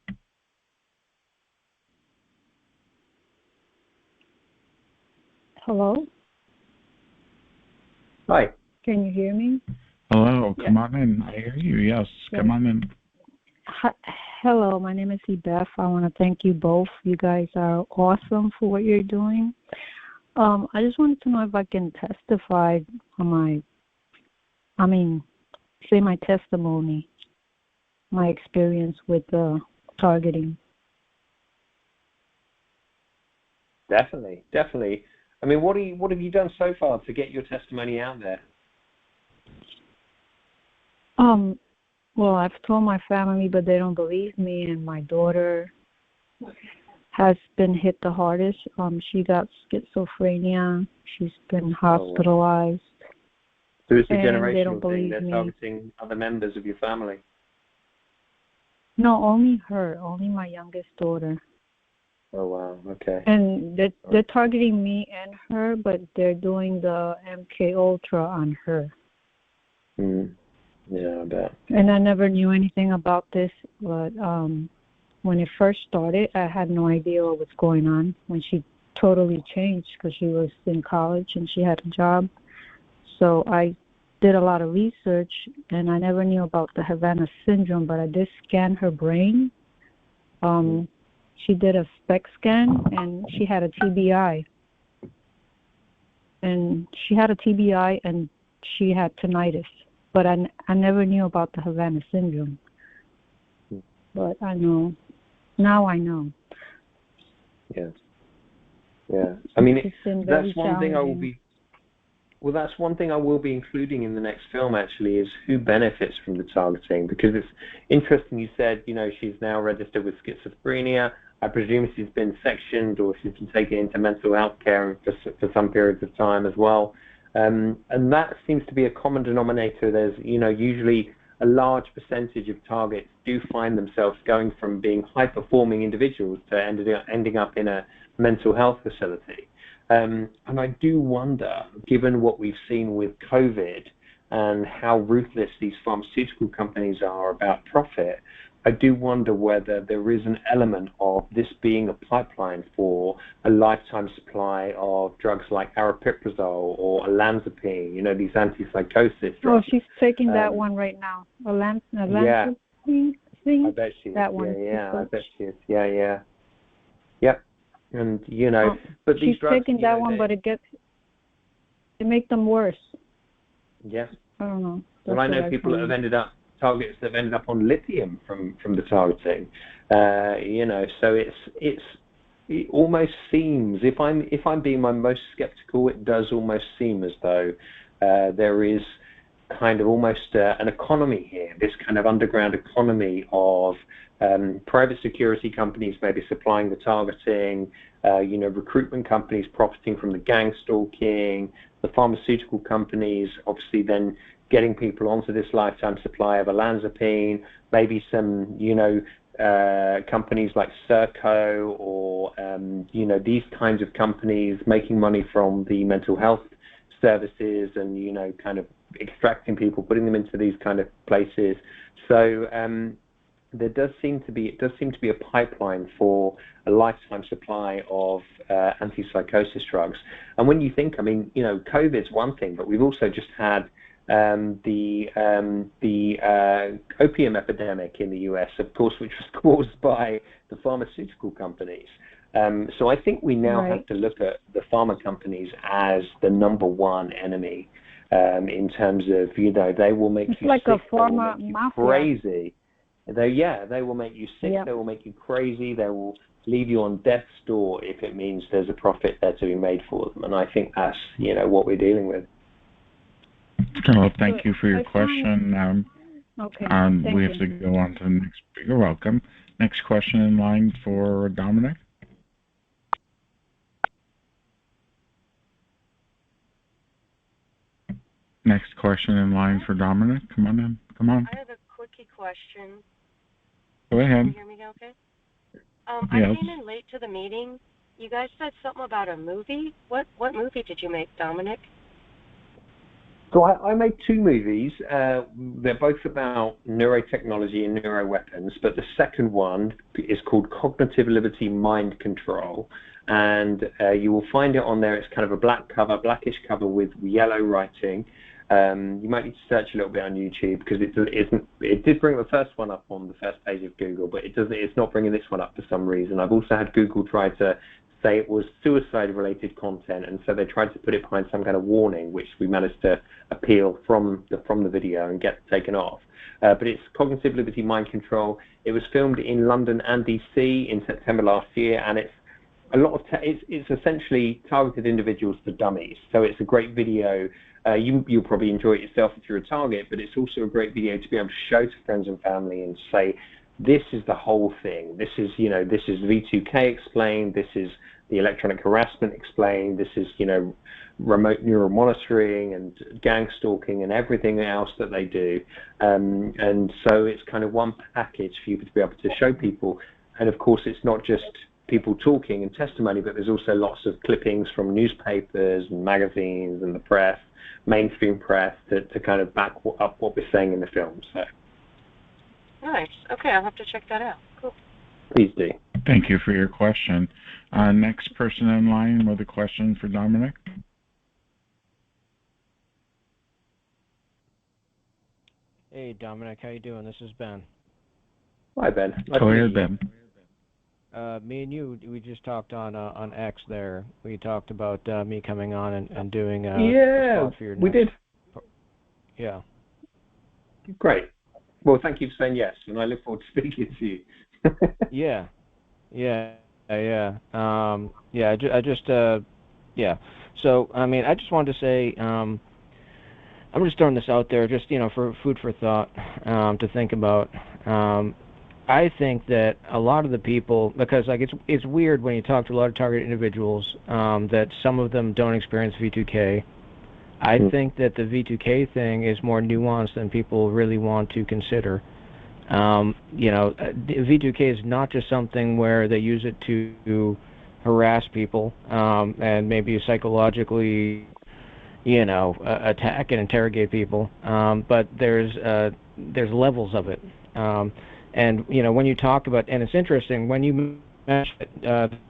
Hello? Hi. Can you hear me? Hello, come on in. I hear you, yes. Come on in. Hello, my name is Beth. I want to thank you both. You guys are awesome for what you're doing. I just wanted to know if I can testify on my testimony, my experience with targeting. Definitely. I mean, what have you done so far to get your testimony out there? Well, I've told my family, but they don't believe me, and my daughter has been hit the hardest. She got schizophrenia. She's been hospitalized. So it's a and they generational don't thing. believe They're me. targeting other members of your family. No, only her, only my youngest daughter. Oh, wow. Okay. And they're targeting me and her, but they're doing the MK Ultra on her. Yeah, I bet. And I never knew anything about this, but when it first started, I had no idea what was going on. When she totally changed, because she was in college and she had a job. So I did a lot of research, and I never knew about the Havana syndrome, but I did scan her brain. She did a SPECT scan, and she had a TBI. And she had tinnitus. But I never knew about the Havana syndrome. But I know. Now I know. Yes. Yeah. I mean, that's one thing I will be... Well, that's one thing I will be including in the next film, actually, is who benefits from the targeting. Because it's interesting you said, she's now registered with schizophrenia. I presume she's been sectioned or she's been taken into mental health care for some periods of time as well. And that seems to be a common denominator. There's, usually a large percentage of targets do find themselves going from being high-performing individuals to ending up in a mental health facility. And I do wonder, given what we've seen with COVID and how ruthless these pharmaceutical companies are about profit, I do wonder whether there is an element of this being a pipeline for a lifetime supply of drugs like aripiprazole or olanzapine, these antipsychotic drugs. Oh, she's taking that one right now. Olanzapine thing? I bet she is. That one. Yeah, I bet she is. Yeah. Yep. And, but these she's drugs... She's taking that one, but it makes them worse. Yes. I don't know. Well, I know people that have ended up targets that have ended up on lithium from the targeting, so it almost seems, if I'm being my most skeptical, it does almost seem as though there is kind of almost an economy here, this kind of underground economy of private security companies maybe supplying the targeting, recruitment companies profiting from the gang stalking, the pharmaceutical companies obviously then getting people onto this lifetime supply of olanzapine, maybe some, companies like Serco or, these kinds of companies making money from the mental health services and, kind of extracting people, putting them into these kind of places. So there does seem to be a pipeline for a lifetime supply of antipsychosis drugs. And when you think, COVID's one thing, but we've also just had the opium epidemic in the US, of course, which was caused by the pharmaceutical companies. So I think we now have to look at the pharma companies as the number one enemy in terms of, they will make you like sick, a pharma they will make you mafia. crazy. They will make you sick, they will make you crazy, they will leave you on death's door if it means there's a profit there to be made for them. And I think that's, what we're dealing with. Well, thank you for your question. Okay. We have to go on to the next. You're welcome. Next question in line for Dominic. Next question in line for Dominic. Come on in. Come on. I have a quickie question. Go ahead. Can you hear me now okay? Yes. I came in late to the meeting. You guys said something about a movie. What movie did you make, Dominic? So I made two movies. They're both about neurotechnology and neuroweapons, but the second one is called Cognitive Liberty Mind Control. And you will find it on there. It's kind of a blackish cover with yellow writing. You might need to search a little bit on YouTube because it did bring the first one up on the first page of Google, but it's not bringing this one up for some reason. I've also had Google try to say it was suicide-related content, and so they tried to put it behind some kind of warning, which we managed to appeal from the video and get taken off. But it's Cognitive Liberty Mind Control. It was filmed in London and DC in September last year, and it's a lot of it's essentially targeted individuals for dummies. So it's a great video. You'll probably enjoy it yourself if you're a target, but it's also a great video to be able to show to friends and family and say, this is the whole thing. This is V2K explained. This is the electronic harassment explained. This is, remote neural monitoring and gang stalking and everything else that they do. And so it's kind of one package for you to be able to show people. And of course, it's not just people talking and testimony, but there's also lots of clippings from newspapers and magazines and the press, mainstream press, to kind of back up what we're saying in the film. So. Nice. Okay, I'll have to check that out. Cool. Please do. Thank you for your question. Next person in line with a question for Dominic. Hey, Dominic, how you doing? This is Ben. Hi, Ben. Go ahead, Ben. Me and you, we just talked on X there. We talked about me coming on and doing a spot for your next... we did. Yeah. Great. Well, thank you for saying yes, and I look forward to speaking to you. Yeah. So, I just wanted to say, I'm just throwing this out there, just, for food for thought, to think about. I think that a lot of the people, because it's weird when you talk to a lot of targeted individuals, that some of them don't experience V2K. I think that the V2K thing is more nuanced than people really want to consider. V2K is not just something where they use it to harass people and maybe psychologically, attack and interrogate people. But there's levels of it. And when you talk about, and it's interesting when you mention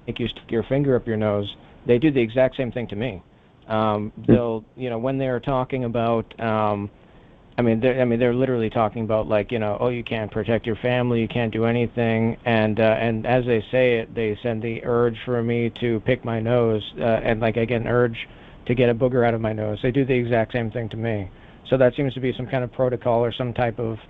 make you stick your finger up your nose, they do the exact same thing to me. They'll, when they're talking about, they're literally talking about you can't protect your family, you can't do anything, and as they say it, they send the urge for me to pick my nose, and I get an urge to get a booger out of my nose. They do the exact same thing to me. So that seems to be some kind of protocol or some type of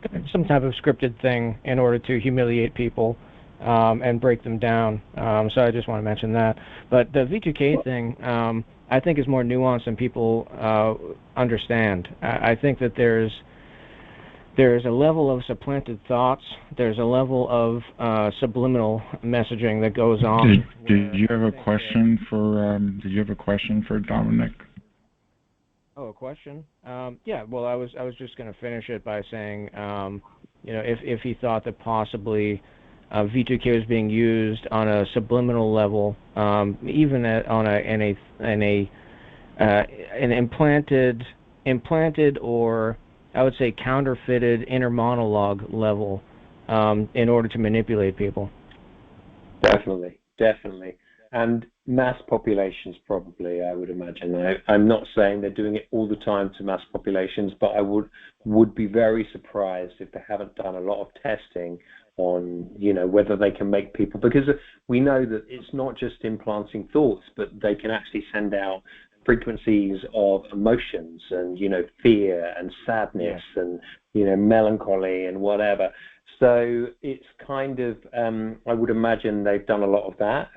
scripted thing in order to humiliate people. and break them down. So I just want to mention that. But the V2K thing, I think, is more nuanced than people understand. I think that there's a level of supplanted thoughts. There's a level of subliminal messaging that goes on. Did you have a question for Dominic? Oh, a question? Yeah. Well, I was just going to finish it by saying, if he thought that possibly V2K was being used on a subliminal level, even on an implanted or I would say counterfeited inner monologue level, in order to manipulate people. Definitely. And mass populations, probably, I would imagine. I'm not saying they're doing it all the time to mass populations, but I would be very surprised if they haven't done a lot of testing on, whether they can make people, because we know that it's not just implanting thoughts, but they can actually send out frequencies of emotions and, fear and sadness and, melancholy and whatever. So it's kind of, I would imagine they've done a lot of that.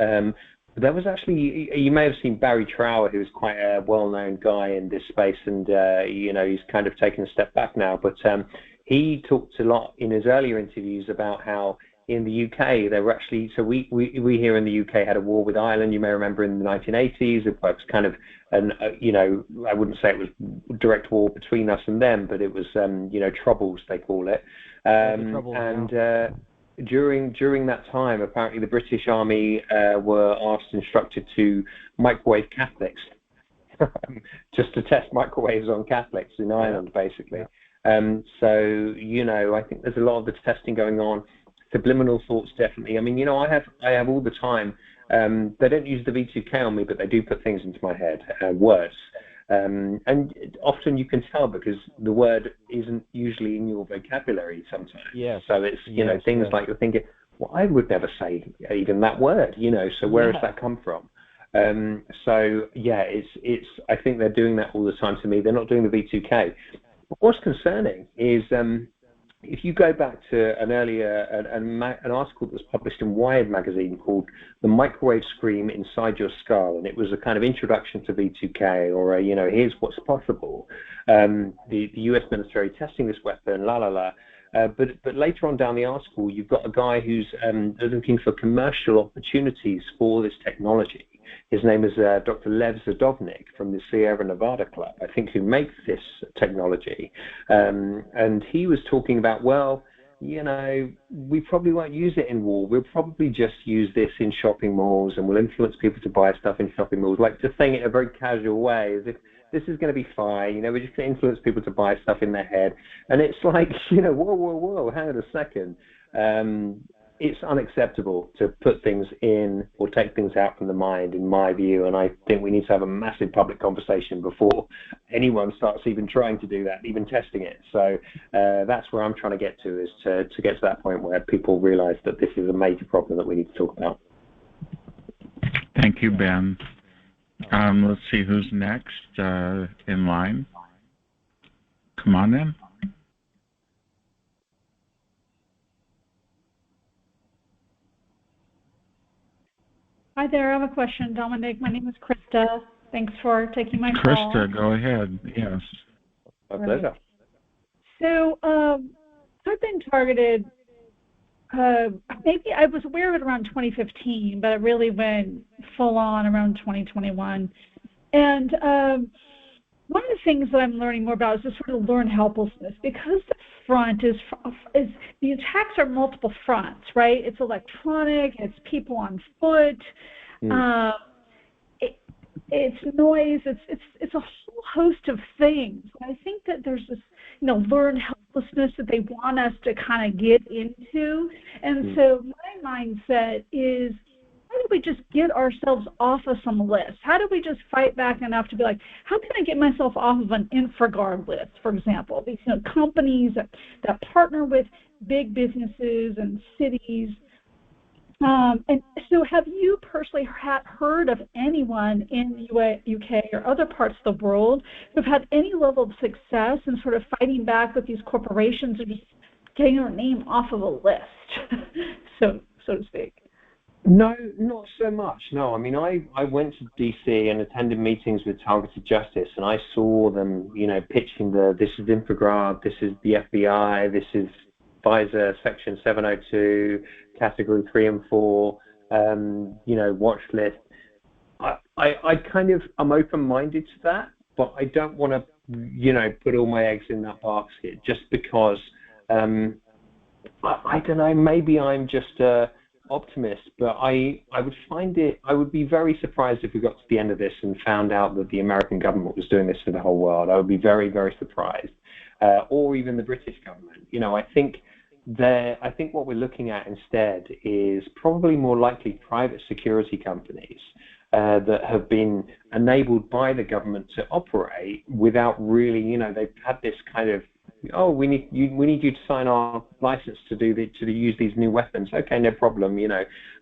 There was actually, you may have seen Barry Trower, who's quite a well-known guy in this space, and, he's kind of taken a step back now, but he talked a lot in his earlier interviews about how in the UK, they were actually, so we here in the UK had a war with Ireland, you may remember, in the 1980s. It was kind of, I wouldn't say it was direct war between us and them, but it was, troubles, they call it. During that time, apparently the British Army were instructed to microwave Catholics, just to test microwaves on Catholics in Ireland, basically. So, I think there's a lot of the testing going on. Subliminal thoughts, definitely. I mean, I have all the time. They don't use the V2K on me, but they do put things into my head, words. And often you can tell because the word isn't usually in your vocabulary sometimes. Yes. So it's, things like you're thinking, well, I would never say even that word, so where has that come from? So, yeah, it's. I think they're doing that all the time to me. They're not doing the V2K. But what's concerning is if you go back to an earlier an article that was published in Wired magazine called "The Microwave Scream Inside Your Skull," and it was a kind of introduction to V2K, or here's what's possible. The U.S. military testing this weapon, but later on down the article, you've got a guy who's looking for commercial opportunities for this technology. His name is Dr. Lev Zadovnik from the Sierra Nevada Club, I think, who makes this technology. And he was talking about, we probably won't use it in war. We'll probably just use this in shopping malls, and we'll influence people to buy stuff in shopping malls, like just saying it in a very casual way, as if this is going to be fine. We're just going to influence people to buy stuff in their head. And it's like, whoa, hang on a second. It's unacceptable to put things in or take things out from the mind, in my view, and I think we need to have a massive public conversation before anyone starts even trying to do that, even testing it. So that's where I'm trying to get to, is to get to that point where people realize that this is a major problem that we need to talk about. Thank you, Ben. Let's see who's next in line. Come on in. Hi there, I have a question, Dominic. My name is Krista. Thanks for taking my call. Krista, go ahead. Yes. My pleasure. So, I've been targeted, maybe I was aware of it around 2015, but it really went full on around 2021. And one of the things that I'm learning more about is just sort of learned helplessness, because the front is the attacks are multiple fronts, right? It's electronic, it's people on foot, it's noise, it's a whole host of things. I think that there's this, learned helplessness that they want us to kind of get into, and so my mindset is, how do we just get ourselves off of some lists? How do we just fight back enough to be like, how can I get myself off of an InfraGard list, for example? These companies that partner with big businesses and cities. And so have you personally heard of anyone in the UK or other parts of the world who've had any level of success in sort of fighting back with these corporations or just getting their name off of a list? So so to speak? No, not so much. No, I mean, I went to DC and attended meetings with Targeted Justice, and I saw them, pitching this is Infograd, this is the FBI, this is Pfizer Section 702, Category 3 and 4, watch list. I'm open-minded to that, but I don't want to, put all my eggs in that basket just because, I don't know, maybe I'm just optimist, but I would be very surprised if we got to the end of this and found out that the American government was doing this for the whole world. I would be very, very surprised, or even the British government. I think what we're looking at instead is probably more likely private security companies that have been enabled by the government to operate without really, they've had this kind of, we need you to sign our license to use these new weapons. Okay, no problem,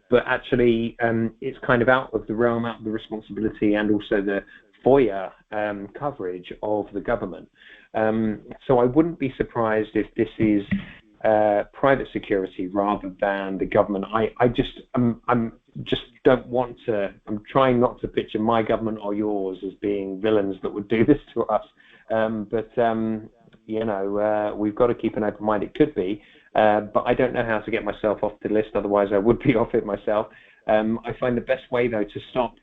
But actually, it's kind of out of the realm, out of the responsibility, and also the FOIA coverage of the government. So I wouldn't be surprised if this is private security rather than the government. I'm trying not to picture my government or yours as being villains that would do this to us. We've got to keep an open mind. It could be, but I don't know how to get myself off the list. Otherwise, I would be off it myself. I find the best way, though, to stop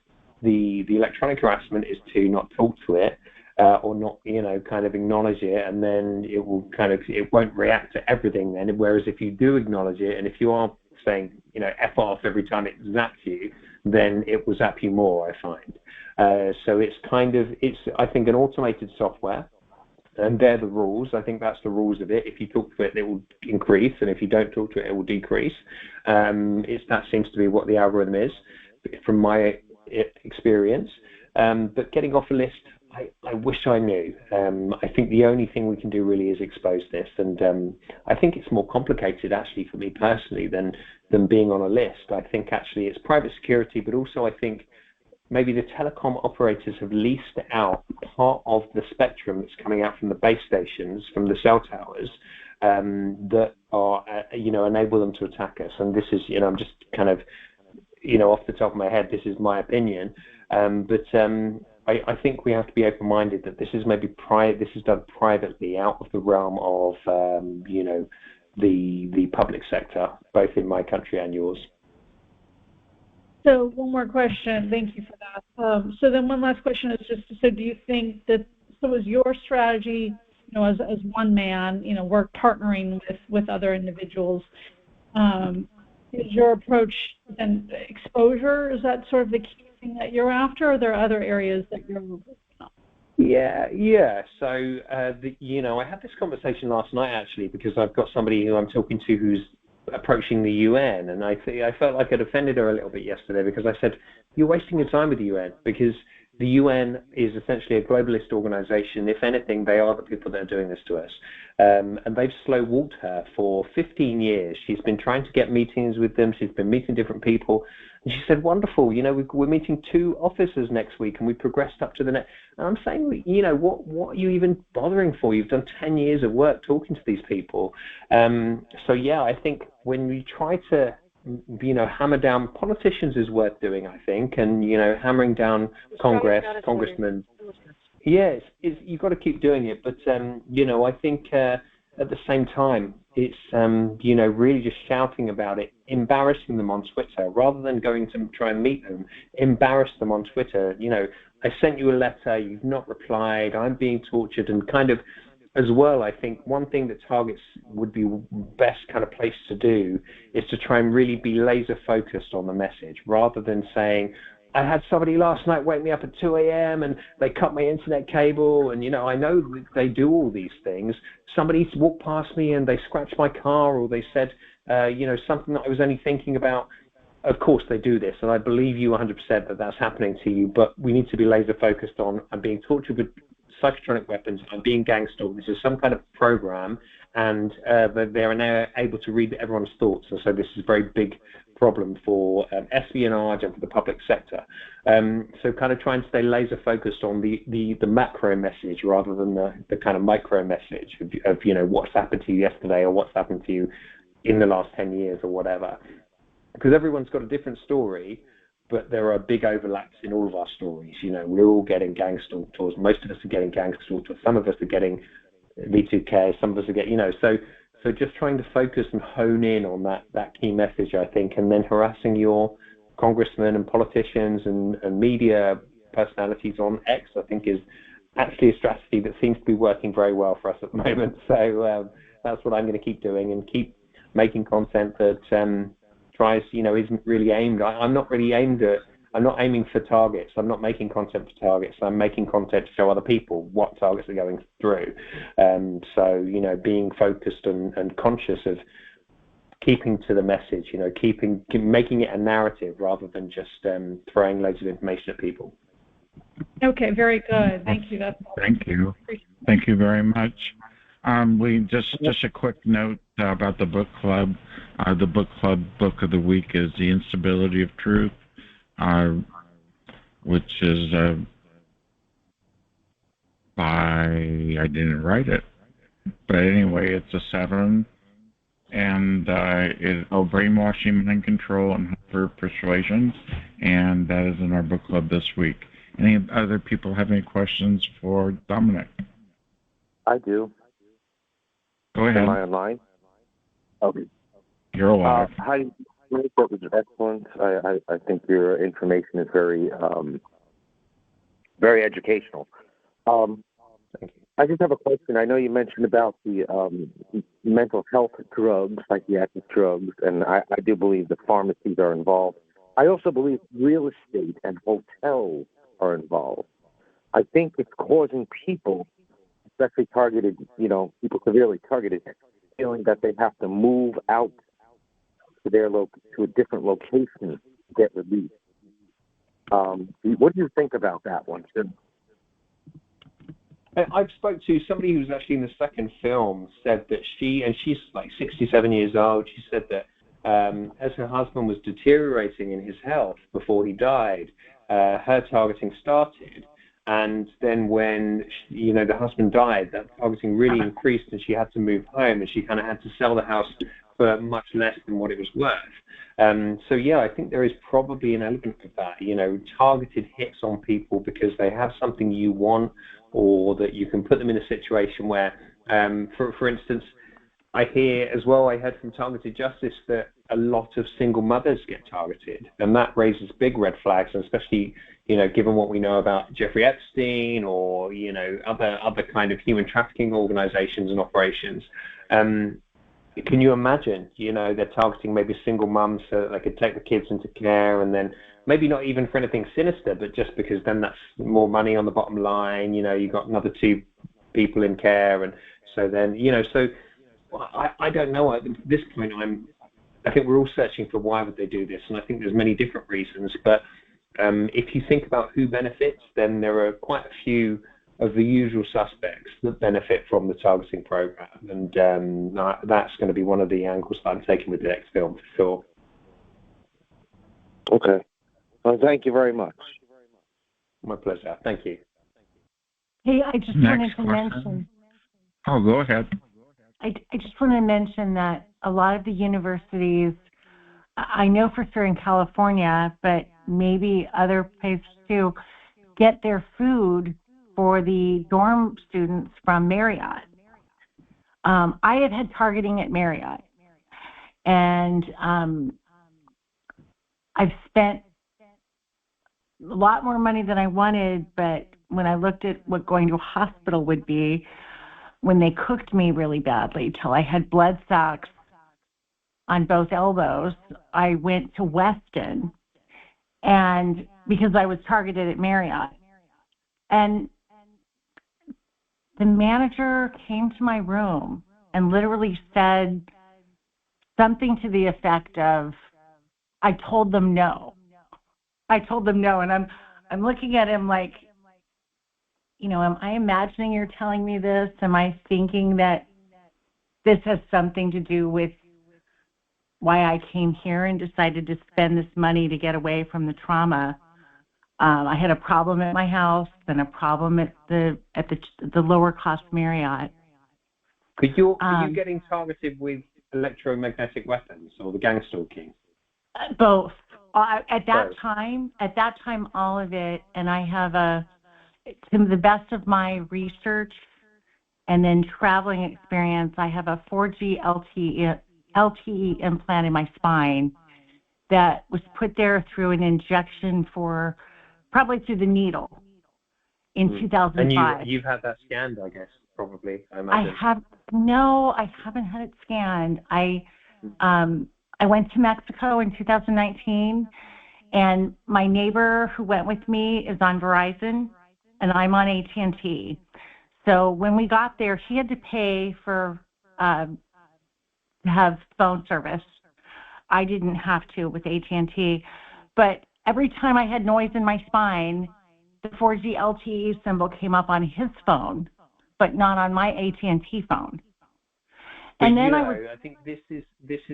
the electronic harassment is to not talk to it or not, kind of acknowledge it, and then it won't react to everything then. Whereas if you do acknowledge it, and if you are saying, F off every time it zaps you, then it will zap you more, I find. So it's I think, an automated software. And they're the rules. I think that's the rules of it. If you talk to it, it will increase, and if you don't talk to it, it will decrease. That seems to be what the algorithm is, from my experience. But getting off a list, I wish I knew. I think the only thing we can do really is expose this, and I think it's more complicated actually for me personally than being on a list. I think actually it's private security, but also I think maybe the telecom operators have leased out part of the spectrum that's coming out from the base stations, from the cell towers, that are, enable them to attack us. And this is, I'm just kind of, off the top of my head, this is my opinion. But I think we have to be open-minded that this is this is done privately, out of the realm of, the public sector, both in my country and yours. So one more question. Thank you for that. So then one last question is just, so do you think that, so is your strategy, as one man, work partnering with other individuals, is your approach then exposure? Is that sort of the key thing that you're after, or are there other areas that you're working on? Yeah. So, I had this conversation last night, actually, because I've got somebody who I'm talking to who's approaching the UN, and I felt like I'd offended her a little bit yesterday, because I said, you're wasting your time with the UN, because the UN is essentially a globalist organization. If anything, they are the people that are doing this to us. And they've slow-walked her for 15 years. She's been trying to get meetings with them. She's been meeting different people. And she said, wonderful, we're meeting 2 officers next week, and we progressed up to the next. And I'm saying, what are you even bothering for? You've done 10 years of work talking to these people. So, yeah, I think when we try to, hammer down politicians is worth doing, I think, and, hammering down congressmen. Yes, you've got to keep doing it. But, I think at the same time, it's, really just shouting about it, embarrassing them on Twitter, rather than going to try and meet them, embarrass them on Twitter. I sent you a letter, you've not replied, I'm being tortured, and kind of, as well, I think one thing that targets would be best kind of place to do is to try and really be laser focused on the message, rather than saying, I had somebody last night wake me up at 2 a.m. and they cut my internet cable, and, I know they do all these things. Somebody walked past me and they scratched my car, or they said, something that I was only thinking about. Of course they do this, and I believe you 100% that that's happening to you, but we need to be laser focused on, I'm being tortured with psychotronic weapons, I'm being gang-stalked. This is some kind of program, and they are now able to read everyone's thoughts, and so this is a very big problem for espionage and for the public sector. So kind of try and stay laser focused on the macro message rather than the kind of micro message of what's happened to you yesterday or what's happened to you in the last 10 years or whatever. because everyone's got a different story, but there are big overlaps in all of our stories. You know, we're all getting gang stalked, or most of us are getting gang stalked, or some of us are getting V2K, some of us are getting, you know, so just trying to focus and hone in on that key message, I think, and then harassing your congressmen and politicians and media personalities on X, I think, is actually a strategy that seems to be working very well for us at the moment. So that's what I'm going to keep doing, and keep making content that tries, you know, isn't really aimed. I'm not aiming for targets. I'm not making content for targets. I'm making content to show other people what targets are going through. So, you know, being focused and conscious of keeping to the message, you know, making it a narrative rather than just throwing loads of information at people. Okay, very good. Thank you. Thank you. Thank you very much. We just a quick note about the book club. The book club book of the week is The Instability of Truth, which is I didn't write it, but anyway, it's a 7, and it's Brainwashing, Mind Control, and Hyper Persuasion, and that is in our book club this week. Any other people have any questions for Dominic? I do. Go ahead. Am I online? Okay. You're alive. How do you? That was excellent. I think your information is very very educational. Thank you. I just have a question. I know you mentioned about the mental health drugs, psychiatric drugs, and I do believe the pharmacies are involved. I also believe real estate and hotels are involved. I think it's causing people, especially targeted, you know, people severely targeted, feeling that they have to move out to a different location to get relief. What do you think about that one, Jim? I've spoke to somebody who's actually in the second film, said that she's like 67 years old, she said that as her husband was deteriorating in his health before he died, her targeting started. And then when, you know, the husband died, that targeting really increased, and she had to move home, and she kind of had to sell the house for much less than what it was worth. So, yeah, I think there is probably an element of that, you know, targeted hits on people because they have something you want, or that you can put them in a situation where, for instance, I heard from Targeted Justice that a lot of single mothers get targeted, and that raises big red flags, and especially, you know, given what we know about Jeffrey Epstein, or, you know, other kind of human trafficking organizations and operations. Can you imagine, you know, they're targeting maybe single mums so that they could take the kids into care, and then maybe not even for anything sinister, but just because then that's more money on the bottom line, you know, you've got another 2 people in care, and so then, you know, so I don't know. At this point, I think we're all searching for why would they do this, and I think there's many different reasons, but if you think about who benefits, then there are quite a few of the usual suspects that benefit from the targeting program, and that's going to be one of the angles that I'm taking with the next film for sure. Okay. Well, thank you very much. My pleasure. Thank you. Hey, I just wanted to mention. Oh, go ahead. I just want to mention that a lot of the universities, I know for sure in California, but maybe other places too, get their food for the dorm students from Marriott. I have had targeting at Marriott, and I've spent a lot more money than I wanted, but when I looked at what going to a hospital would be, when they cooked me really badly till I had blood sacks on both elbows, I went to Weston, and because I was targeted at Marriott. And the manager came to my room and literally said something to the effect of, I told them no. I told them no. And I'm looking at him like, you know, am I imagining you're telling me this? Am I thinking that this has something to do with why I came here and decided to spend this money to get away from the trauma? I had a problem at my house and a problem at the lower cost Marriott. Are you getting targeted with electromagnetic weapons or the gang stalking? Both. At that time, all of it, and I have to the best of my research and then traveling experience, I have a 4G LTE implant in my spine that was put there through an injection probably through the needle in 2005. And you've had that scanned, I guess, probably, I imagine. I haven't had it scanned. I went to Mexico in 2019, and my neighbor who went with me is on Verizon, and I'm on AT&T. So when we got there, he had to pay to have phone service. I didn't have to with AT&T, but every time I had noise in my spine, the 4G LTE symbol came up on his phone, but not on my AT&T phone. And then I think this is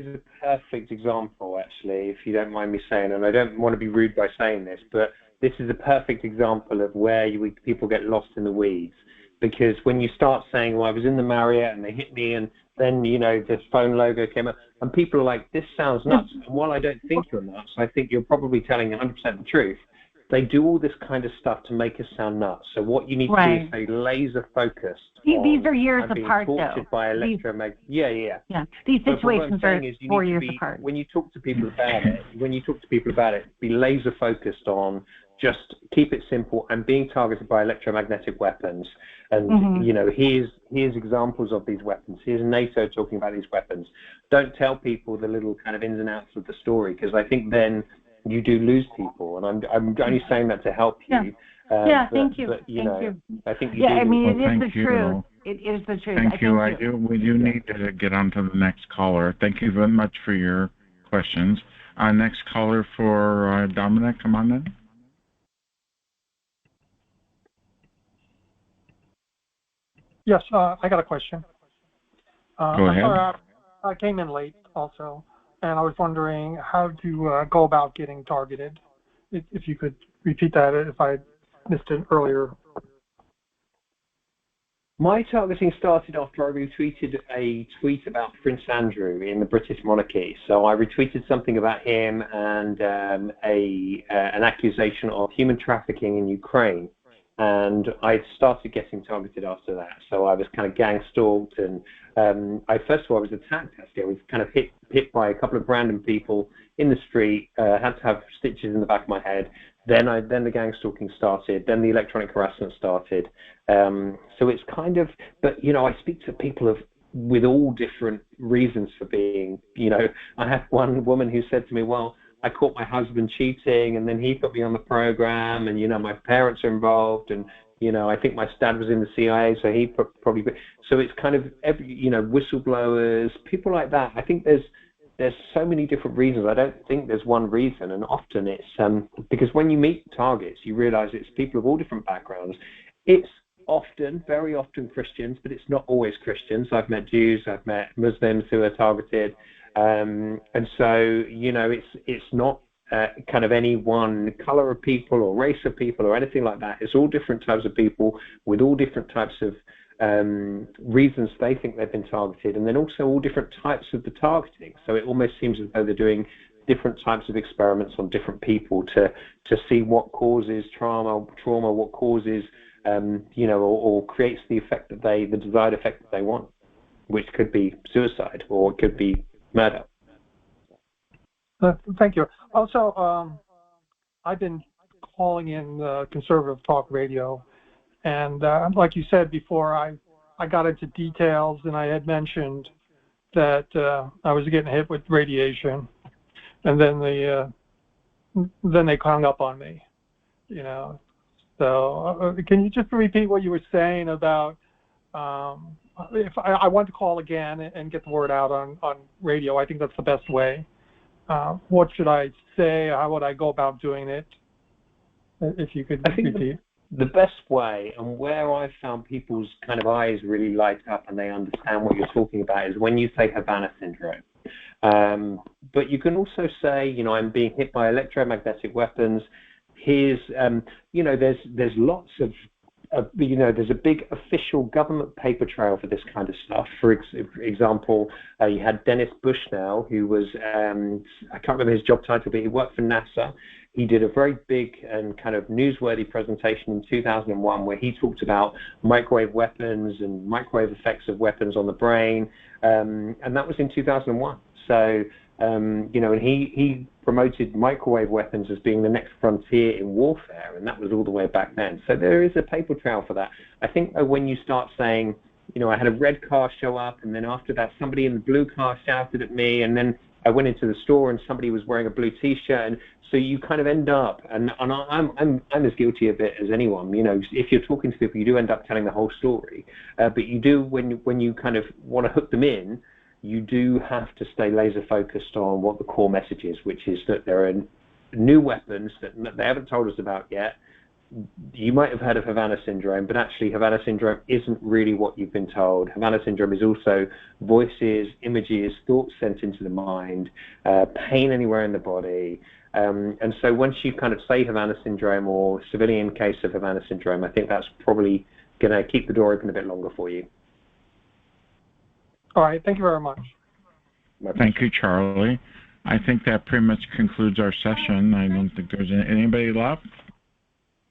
a perfect example, actually, if you don't mind me saying, and I don't want to be rude by saying this, but this is a perfect example of where people get lost in the weeds. Because when you start saying, well, I was in the Marriott and they hit me, and then, this phone logo came up, and people are like, this sounds nuts. And while I don't think you're nuts, I think you're probably telling 100% the truth. They do all this kind of stuff to make us sound nuts. So what you need to do is stay laser focused. These are years apart, though. By electromagnetic. Yeah. These situations are 4 years apart. When you talk to people about it, be laser focused on just keep it simple and being targeted by electromagnetic weapons. And here's examples of these weapons. Here's NATO talking about these weapons. Don't tell people the little kind of ins and outs of the story, because I think then you do lose people, and I'm only saying that to help you. Thank you. But, thank you. I think you do. I mean, it is the truth. It is the truth. Thank you. We do need to get on to the next caller. Thank you very much for your questions. Next caller for Dominic. Come on in. Yes, I got a question. Go ahead. I came in late also, and I was wondering how to go about getting targeted. If you could repeat that if I missed it earlier. My targeting started after I retweeted a tweet about Prince Andrew in the British monarchy. So I retweeted something about him and an accusation of human trafficking in Ukraine. And I started getting targeted after that. So I was kind of gang stalked, and first of all I was attacked. Actually, I was kind of hit by a couple of random people in the street. Had to have stitches in the back of my head. Then the gang stalking started. Then the electronic harassment started. So it's kind of, but I speak to people with all different reasons for being. I had one woman who said to me, well, I caught my husband cheating, and then he put me on the program, and my parents are involved, and I think my dad was in the CIA, so he probably. So it's kind of whistleblowers, people like that. I think there's so many different reasons. I don't think there's one reason, and often it's because when you meet targets, you realize it's people of all different backgrounds. It's very often Christians, but it's not always Christians. I've met Jews, I've met Muslims who are targeted. And so, it's not kind of any one color of people or race of people or anything like that. It's all different types of people with all different types of reasons they think they've been targeted, and then also all different types of the targeting. So it almost seems as though they're doing different types of experiments on different people to see what causes trauma, what causes, or creates the effect the desired effect that they want, which could be suicide or it could be murder. Thank you. Also, I've been calling in conservative talk radio, and like you said before, I got into details, and I had mentioned that I was getting hit with radiation, and then they hung up on me, So can you just repeat what you were saying about? If I want to call again and get the word out on radio, I think that's the best way. What should I say? How would I go about doing it? If you could repeat. The best way, and where I've found people's kind of eyes really light up and they understand what you're talking about, is when you say Havana syndrome. But you can also say, I'm being hit by electromagnetic weapons. Here's, there's lots of there's a big official government paper trail for this kind of stuff. For example, you had Dennis Bushnell, who was, I can't remember his job title, but he worked for NASA. He did a very big and kind of newsworthy presentation in 2001 where he talked about microwave weapons and microwave effects of weapons on the brain, and that was in 2001. So, and he promoted microwave weapons as being the next frontier in warfare, and that was all the way back then. So there is a paper trail for that. I think when you start saying, I had a red car show up, and then after that somebody in the blue car shouted at me, and then I went into the store and somebody was wearing a blue T-shirt, and so you kind of end up, and I'm as guilty of it as anyone. If you're talking to people, you do end up telling the whole story, but you do when you kind of want to hook them in, you do have to stay laser focused on what the core message is, which is that there are new weapons that they haven't told us about yet. You might have heard of Havana Syndrome, but actually Havana Syndrome isn't really what you've been told. Havana Syndrome is also voices, images, thoughts sent into the mind, pain anywhere in the body. And so once you kind of say Havana Syndrome or civilian case of Havana Syndrome, I think that's probably going to keep the door open a bit longer for you. All right. Thank you very much. Thank you, Charlie. I think that pretty much concludes our session. I don't think there's anybody left.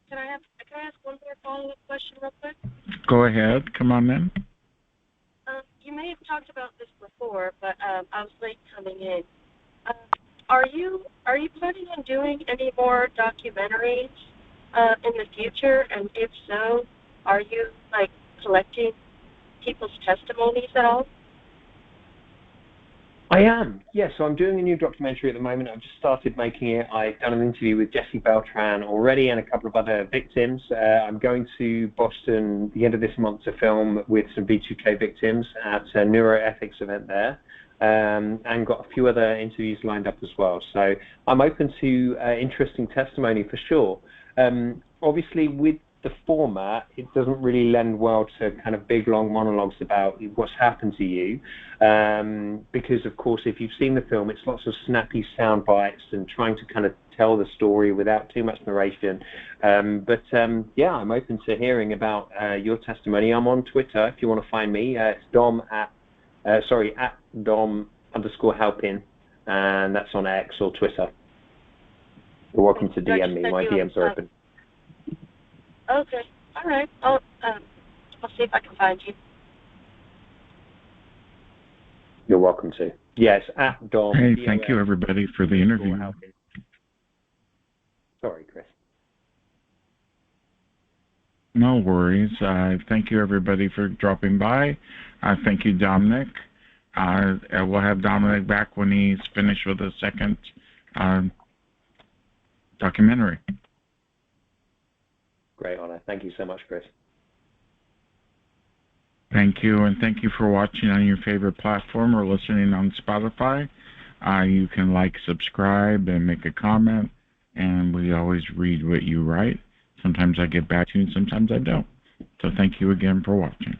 Can I ask one more follow-up question real quick? Go ahead. Come on in. You may have talked about this before, but I was late coming in. Are you planning on doing any more documentaries in the future? And if so, are you collecting people's testimonies at all? I am, yes. So I'm doing a new documentary at the moment. I've just started making it. I've done an interview with Jesse Beltran already and a couple of other victims. I'm going to Boston the end of this month to film with some B2K victims at a neuroethics event there, and got a few other interviews lined up as well. So I'm open to interesting testimony for sure. Obviously, with the format, it doesn't really lend well to kind of big, long monologues about what's happened to you, because, of course, if you've seen the film, it's lots of snappy sound bites and trying to kind of tell the story without too much narration. But yeah, I'm open to hearing about your testimony. I'm on Twitter if you want to find me. It's at Dom_Halpin, and that's on X or Twitter. You're welcome to DM me. My DMs are open. Okay. All right. I'll see if I can find you. You're welcome to. Yes, at Dom. Hey, thank you, everybody, for the interview. Sorry, Chris. No worries. Thank you, everybody, for dropping by. Thank you, Dominic. We'll have Dominic back when he's finished with the second documentary. Great honor. Thank you so much, Chris. Thank you, and thank you for watching on your favorite platform or listening on Spotify. You can subscribe, and make a comment, and we always read what you write. Sometimes I get back to you, and sometimes I don't. So thank you again for watching.